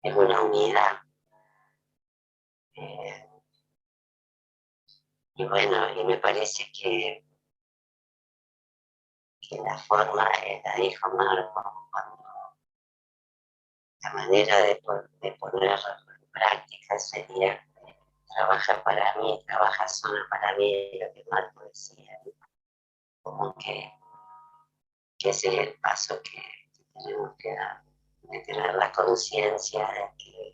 I: es una unidad. Y bueno, y me parece que la forma, la dijo Marco, cuando la manera de poner en práctica sería trabaja para mí, trabaja solo para mí, lo que Marco decía, como que ese es el paso que tenemos que dar, de tener la conciencia de que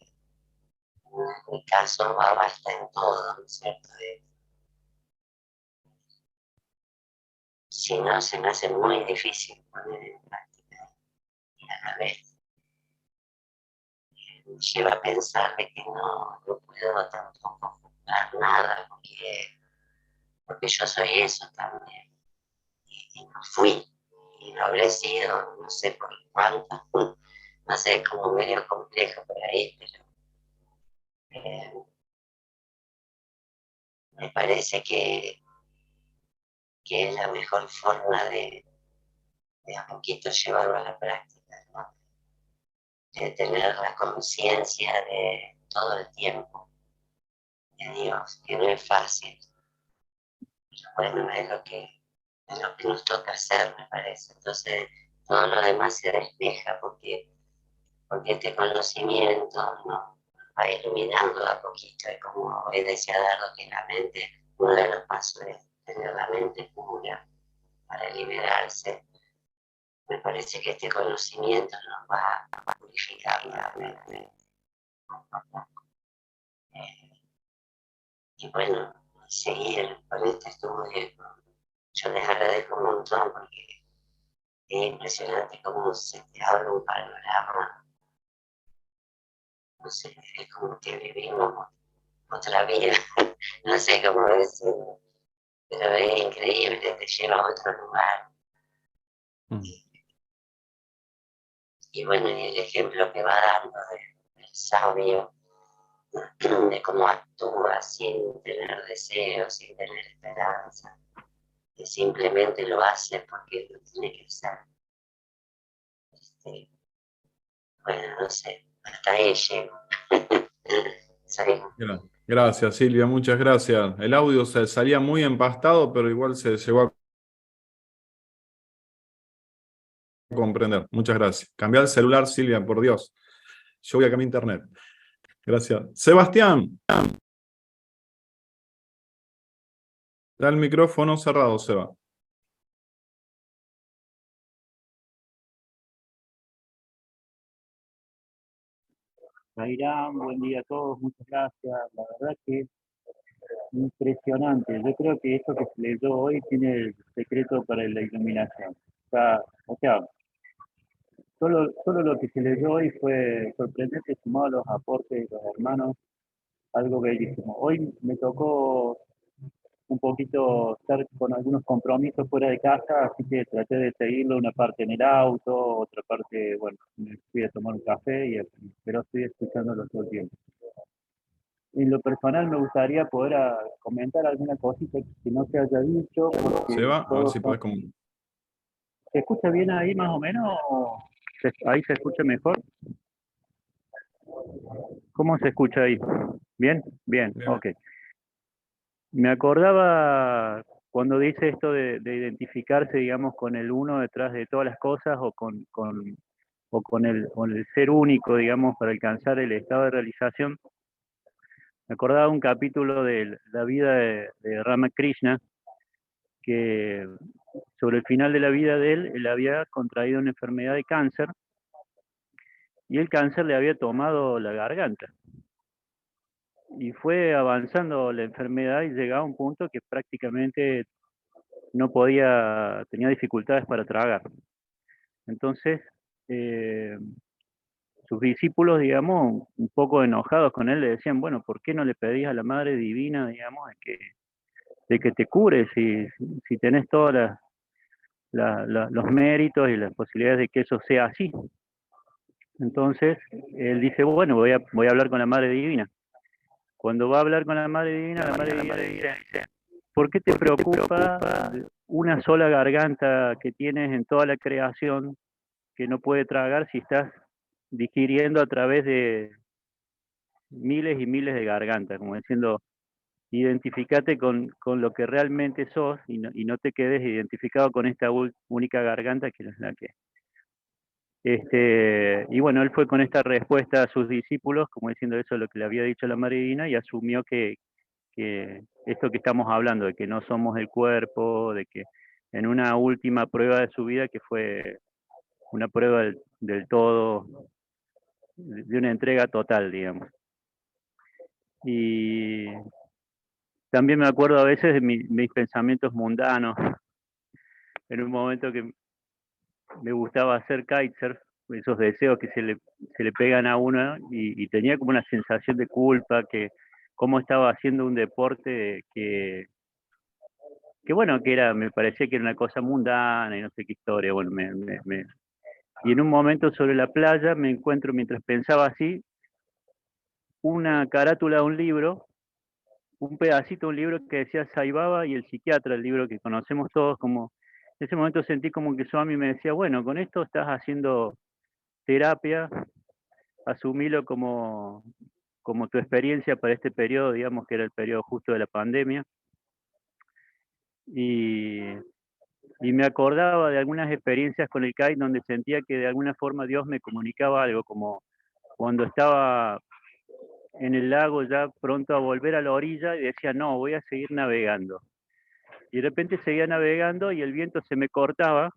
I: en mi caso basta en todo, ¿no es cierto? Si no, se me hace muy difícil poner en práctica y a la vez me lleva a pensar de que no puedo tampoco juzgar nada porque yo soy eso también y no fui y no habré sido, no sé por cuánto, no sé, es como medio complejo por ahí, pero me parece que es la mejor forma de a poquito llevarlo a la práctica, ¿no? De tener la conciencia de todo el tiempo de Dios, que no es fácil, pero bueno, es lo que nos toca hacer, me parece. Entonces, todo lo demás se despeja porque este conocimiento nos va iluminando de a poquito. Y como hoy decía Dardo, que la mente, uno de los pasos es tener la mente pura para liberarse. Me parece que este conocimiento nos va a purificar la mente. Y bueno, seguir con este estudio. Yo les agradezco un montón porque es impresionante cómo se te abre un panorama. No sé, es como que vivimos otra vida. No sé cómo decirlo, pero es increíble, te lleva a otro lugar. Y bueno, y el ejemplo que va dando del sabio, de cómo actúa sin tener deseos, sin tener esperanza, que simplemente lo hace porque lo tiene que hacer. Bueno, no sé, hasta ahí llego.
A: Gracias, Silvia, muchas gracias. El audio se salía muy empastado, pero igual se llegó a comprender. Muchas gracias. Cambiar el celular, Silvia, por Dios. Yo voy a cambiar internet. Gracias. Sebastián. Da el micrófono cerrado, Seba.
J: Airán, buen día a todos, muchas gracias. La verdad que es impresionante. Yo creo que esto que se leyó hoy tiene el secreto para la iluminación. O sea, solo lo que se leyó hoy fue sorprendente, sumado a los aportes de los hermanos, algo bellísimo. Hoy me tocó un poquito estar con algunos compromisos fuera de casa, así que traté de seguirlo, una parte en el auto, otra parte, bueno, me fui a tomar un café, pero estoy escuchándolo todo el tiempo. en lo personal me gustaría poder comentar alguna cosita que no se haya dicho.
A: Seba, a ver si podés
J: ¿Se escucha bien ahí más o menos? ¿Ahí se escucha mejor? ¿Cómo se escucha ahí? ¿Bien? Bien, ok. Me acordaba cuando dice esto de identificarse, digamos, con el uno detrás de todas las cosas o con el ser único, digamos, para alcanzar el estado de realización. Me acordaba un capítulo de la vida de Ramakrishna, que sobre el final de la vida de él había contraído una enfermedad de cáncer y el cáncer le había tomado la garganta. Y fue avanzando la enfermedad y llegaba a un punto que prácticamente no podía, tenía dificultades para tragar. Entonces, sus discípulos, digamos, un poco enojados con él, le decían, bueno, ¿por qué no le pedís a la Madre Divina, digamos, de que te cure si tenés todos los méritos y las posibilidades de que eso sea así? Entonces, él dice, bueno, voy a hablar con la Madre Divina. Cuando va a hablar con la Madre Divina dice, ¿por qué te preocupa una sola garganta que tienes en toda la creación que no puede tragar si estás digiriendo a través de miles y miles de gargantas? Como diciendo, identificate con lo que realmente sos y no te quedes identificado con esta única garganta que es la que... y bueno, él fue con esta respuesta a sus discípulos, como diciendo eso es lo que le había dicho la Madre Divina, y asumió que esto que estamos hablando, de que no somos el cuerpo, de que en una última prueba de su vida, que fue una prueba del todo, de una entrega total, digamos. Y también me acuerdo a veces de mis pensamientos mundanos, en un momento que me gustaba hacer kitesurf, esos deseos que se le pegan a uno, y tenía como una sensación de culpa, que cómo estaba haciendo un deporte que bueno, me parecía que era una cosa mundana y no sé qué historia. Bueno, y en un momento sobre la playa me encuentro, mientras pensaba así, una carátula de un libro, un pedacito de un libro que decía Sai Baba y el psiquiatra, el libro que conocemos todos. Como en ese momento sentí como que Swami me decía, bueno, con esto estás haciendo terapia, asumilo como tu experiencia para este periodo, digamos que era el periodo justo de la pandemia. Y me acordaba de algunas experiencias con el kite donde sentía que de alguna forma Dios me comunicaba algo, como cuando estaba en el lago ya pronto a volver a la orilla y decía, no, voy a seguir navegando. Y de repente seguía navegando y el viento se me cortaba,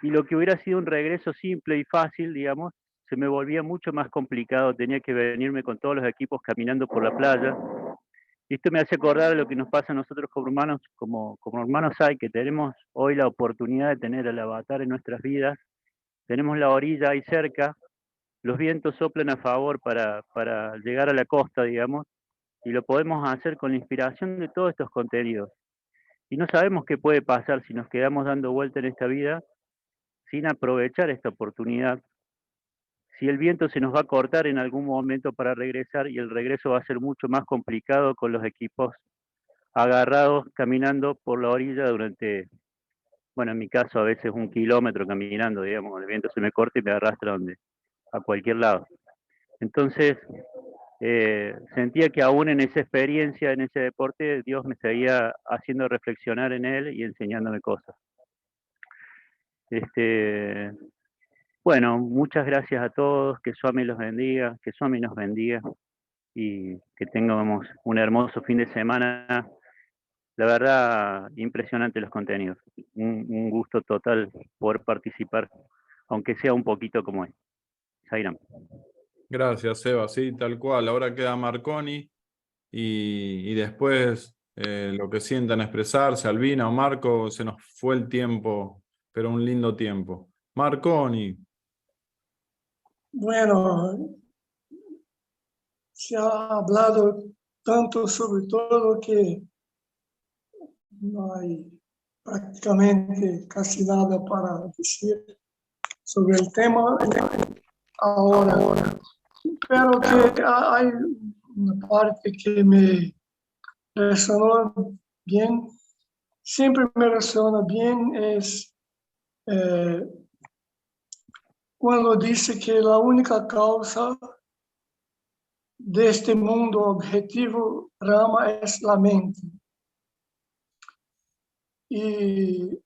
J: y lo que hubiera sido un regreso simple y fácil, digamos, se me volvía mucho más complicado. Tenía que venirme con todos los equipos caminando por la playa. Y esto me hace acordar de lo que nos pasa a nosotros como hermanos hay, que tenemos hoy la oportunidad de tener al Avatar en nuestras vidas. Tenemos la orilla ahí cerca, los vientos soplan a favor para llegar a la costa, digamos, y lo podemos hacer con la inspiración de todos estos contenidos. Y no sabemos qué puede pasar si nos quedamos dando vuelta en esta vida sin aprovechar esta oportunidad. Si el viento se nos va a cortar en algún momento para regresar, y el regreso va a ser mucho más complicado con los equipos agarrados, caminando por la orilla durante, bueno, en mi caso a veces 1 kilómetro caminando, digamos, el viento se me corta y me arrastra a cualquier lado. Entonces, sentía que aún en esa experiencia, en ese deporte, Dios me seguía haciendo reflexionar en él y enseñándome cosas. Bueno, muchas gracias a todos, que Swami los bendiga, que Swami nos bendiga, y que tengamos un hermoso fin de semana. La verdad, impresionante los contenidos. Un gusto total poder participar, aunque sea un poquito como es. Sairam.
A: Gracias, Seba. Sí, tal cual. Ahora queda Marconi y después lo que sientan expresarse, Albina o Marco. Se nos fue el tiempo, pero un lindo tiempo. Marconi.
K: Bueno, se ha hablado tanto sobre todo que no hay prácticamente casi nada para decir sobre el tema ahora. Pero que hay una parte que me resonó bien, siempre me resuena bien, es cuando dice que la única causa de este mundo objetivo Rama es la mente. Y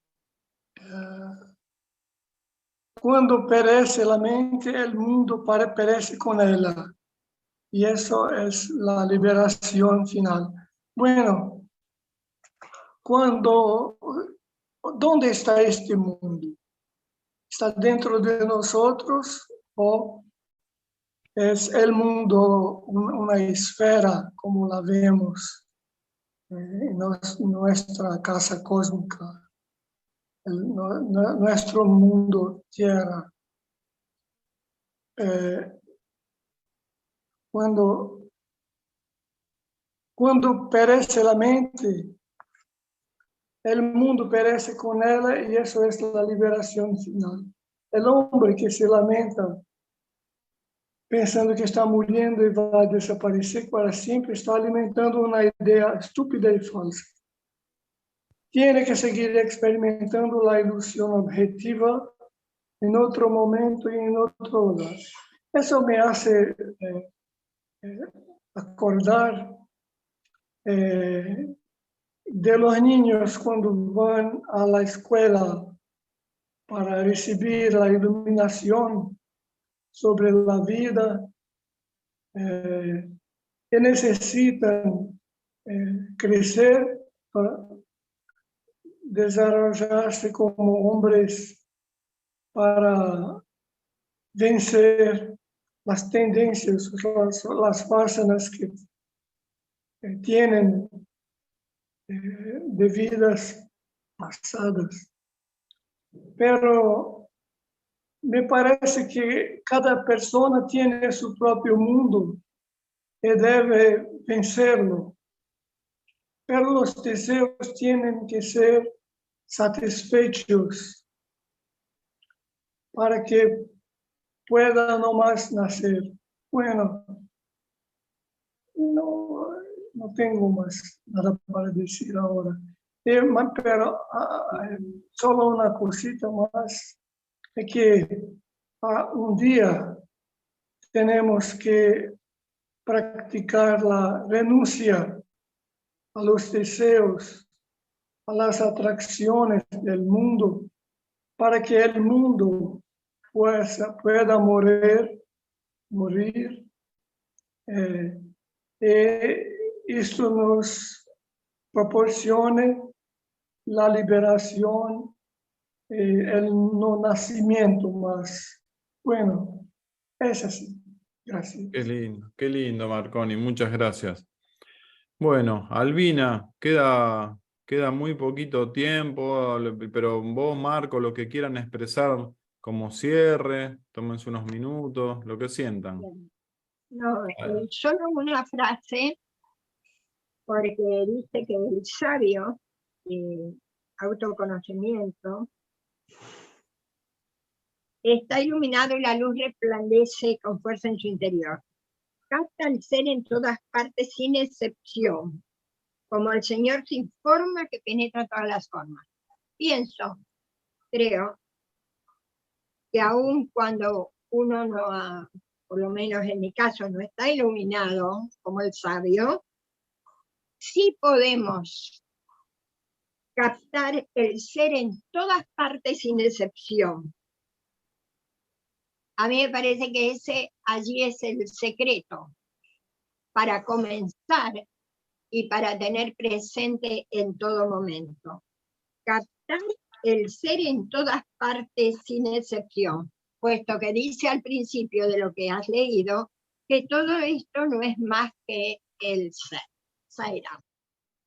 K: cuando perece la mente, el mundo perece con ella. Y eso es la liberación final. Bueno, ¿dónde está este mundo? ¿Está dentro de nosotros o es el mundo una esfera como la vemos en nuestra casa cósmica, nuestro mundo tierra? Cuando perece la mente, el mundo perece con ella y eso es la liberación final. El hombre que se lamenta pensando que está muriendo y va a desaparecer para siempre, está alimentando una idea estúpida y falsa. Tiene que seguir experimentando la ilusión objetiva en otro momento y en otro lugar. Eso me hace acordar de los niños cuando van a la escuela para recibir la iluminación sobre la vida, que necesitan crecer para desarrollarse como hombres para vencer las tendencias, las fácenas que tienen de vidas pasadas. Pero me parece que cada persona tiene su propio mundo y debe vencerlo. Pero los deseos tienen que ser satisfechos para que pueda nomás nacer. Bueno, no tengo más nada para decir ahora. Pero solo una cosita más, es que un día tenemos que practicar la renuncia a los deseos, a las atracciones del mundo, para que el mundo pueda morir. Esto nos proporcione la liberación, el no nacimiento más. Bueno, es así. Gracias.
A: Qué lindo, Marconi, muchas gracias. Bueno, Albina, queda muy poquito tiempo, pero vos, Marco, lo que quieran expresar como cierre, tómense unos minutos, lo que sientan.
B: No, solo una frase, porque dice que el sabio, autoconocimiento, está iluminado y la luz resplandece con fuerza en su interior. Capta el ser en todas partes sin excepción, como el Señor sin forma que penetra todas las formas. Creo que aun cuando uno no, por lo menos en mi caso, no está iluminado como el sabio, sí podemos captar el ser en todas partes sin excepción. A mí me parece que allí es el secreto para comenzar y para tener presente en todo momento. Captar el ser en todas partes sin excepción, puesto que dice al principio de lo que has leído que todo esto no es más que el ser. Sairá.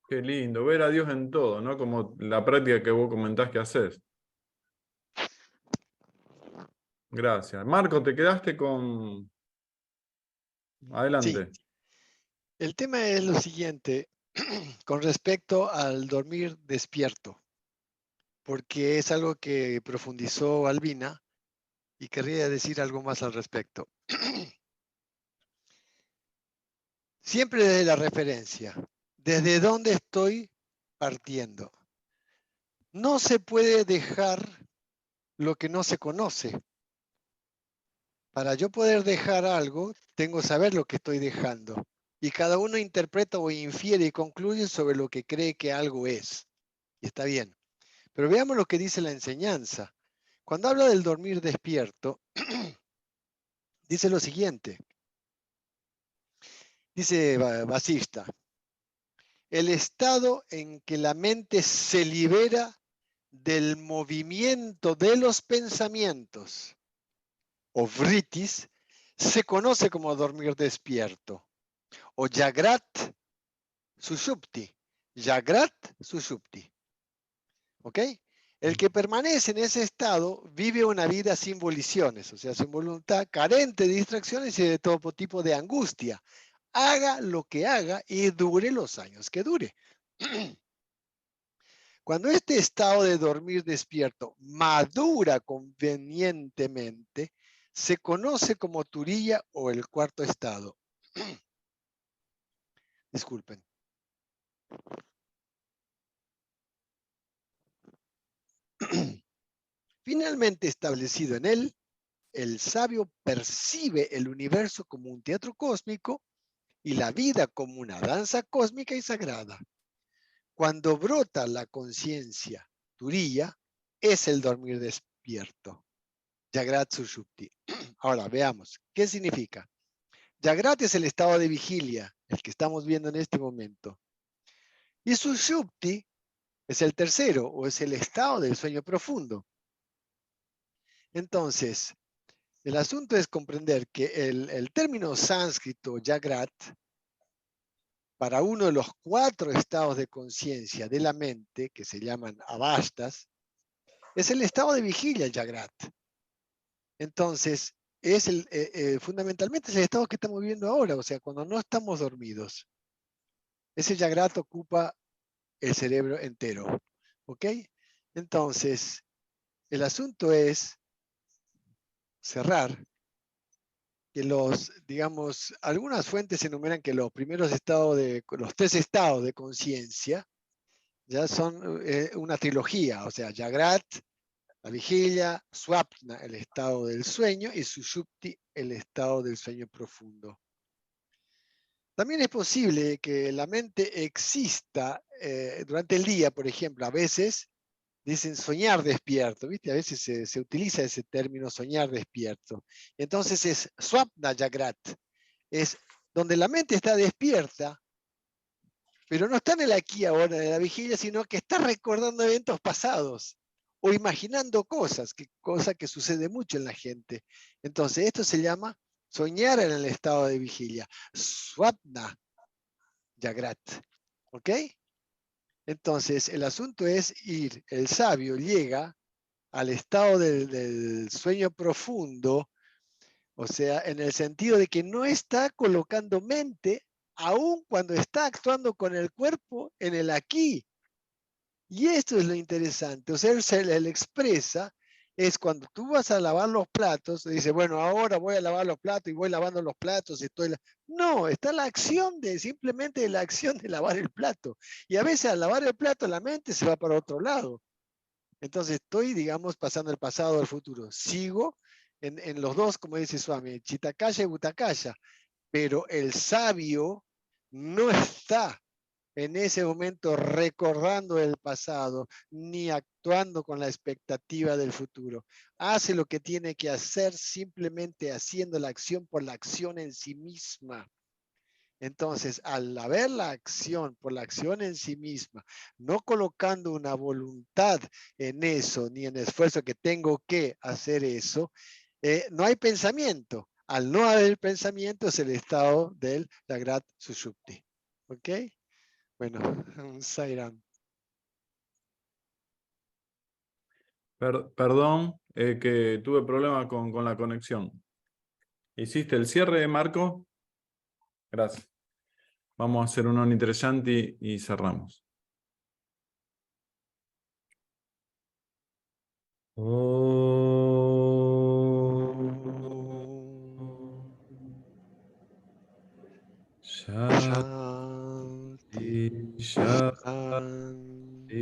A: Qué lindo, ver a Dios en todo, ¿no? Como la práctica que vos comentás que haces. Gracias. Marco, te quedaste con... Adelante.
C: Sí. El tema es lo siguiente, con respecto al dormir despierto, porque es algo que profundizó Albina y querría decir algo más al respecto. Siempre desde la referencia. ¿Desde dónde estoy partiendo? No se puede dejar lo que no se conoce. Para yo poder dejar algo, tengo que saber lo que estoy dejando. Y cada uno interpreta o infiere y concluye sobre lo que cree que algo es. Y está bien. Pero veamos lo que dice la enseñanza. Cuando habla del dormir despierto, dice lo siguiente. Dice Vasista, el estado en que la mente se libera del movimiento de los pensamientos, o vritis, se conoce como dormir despierto, o Jagrat Sushupti. Jagrat Sushupti. ¿Ok? El que permanece en ese estado vive una vida sin voliciones, o sea, sin voluntad, carente de distracciones y de todo tipo de angustia. Haga lo que haga y dure los años que dure. Cuando este estado de dormir despierto madura convenientemente, se conoce como Turiya o el cuarto estado. Disculpen. Finalmente establecido en él, el sabio percibe el universo como un teatro cósmico y la vida como una danza cósmica y sagrada. Cuando brota la conciencia Turiya, es el dormir despierto. Jagrat Sushupti. Ahora veamos, ¿qué significa? Jagrat es el estado de vigilia, el que estamos viendo en este momento. Y Sushupti es el tercero, o es el estado del sueño profundo. Entonces, el asunto es comprender que el término sánscrito Jagrat, para uno de los 4 estados de conciencia de la mente, que se llaman avastas, es el estado de vigilia Jagrat. Entonces, es fundamentalmente es el estado que estamos viviendo ahora, o sea, cuando no estamos dormidos. Ese Jagrat ocupa el cerebro entero. ¿Ok? Entonces, el asunto es cerrar que digamos, algunas fuentes enumeran que los primeros estados los 3 estados de conciencia ya son una trilogía, o sea, Jagrat, la vigilia, Swapna, el estado del sueño, y Sushupti, el estado del sueño profundo. También es posible que la mente exista durante el día, por ejemplo, a veces dicen soñar despierto, ¿viste? A veces se utiliza ese término soñar despierto. Entonces es Swapna Jagrat, es donde la mente está despierta, pero no está en el aquí ahora de la vigilia, sino que está recordando eventos pasados o imaginando cosas, cosa que sucede mucho en la gente. Entonces esto se llama soñar en el estado de vigilia, Swapna Jagrat, ¿ok? Entonces el asunto es ir, el sabio llega al estado del sueño profundo, o sea, en el sentido de que no está colocando mente, aun cuando está actuando con el cuerpo en el aquí. Y esto es lo interesante, o sea, él expresa, es cuando tú vas a lavar los platos, dice, bueno, ahora voy a lavar los platos y voy lavando los platos. No, está la acción simplemente la acción de lavar el plato. Y a veces al lavar el plato la mente se va para otro lado. Entonces estoy, digamos, pasando el pasado al futuro. Sigo en los dos, como dice Swami, Chitakaya y Butakaya, pero el sabio no está en ese momento recordando el pasado, ni actuando con la expectativa del futuro. Hace lo que tiene que hacer simplemente haciendo la acción por la acción en sí misma. Entonces, al haber la acción por la acción en sí misma, no colocando una voluntad en eso, ni en esfuerzo que tengo que hacer eso, no hay pensamiento. Al no haber pensamiento es el estado del Jagrat Sushupti. ¿Ok? Bueno, un Sairam.
A: Perdón, que tuve problemas con la conexión. ¿Hiciste el cierre, Marco? Gracias. Vamos a hacer un interesante y cerramos. Shanti. Shanti.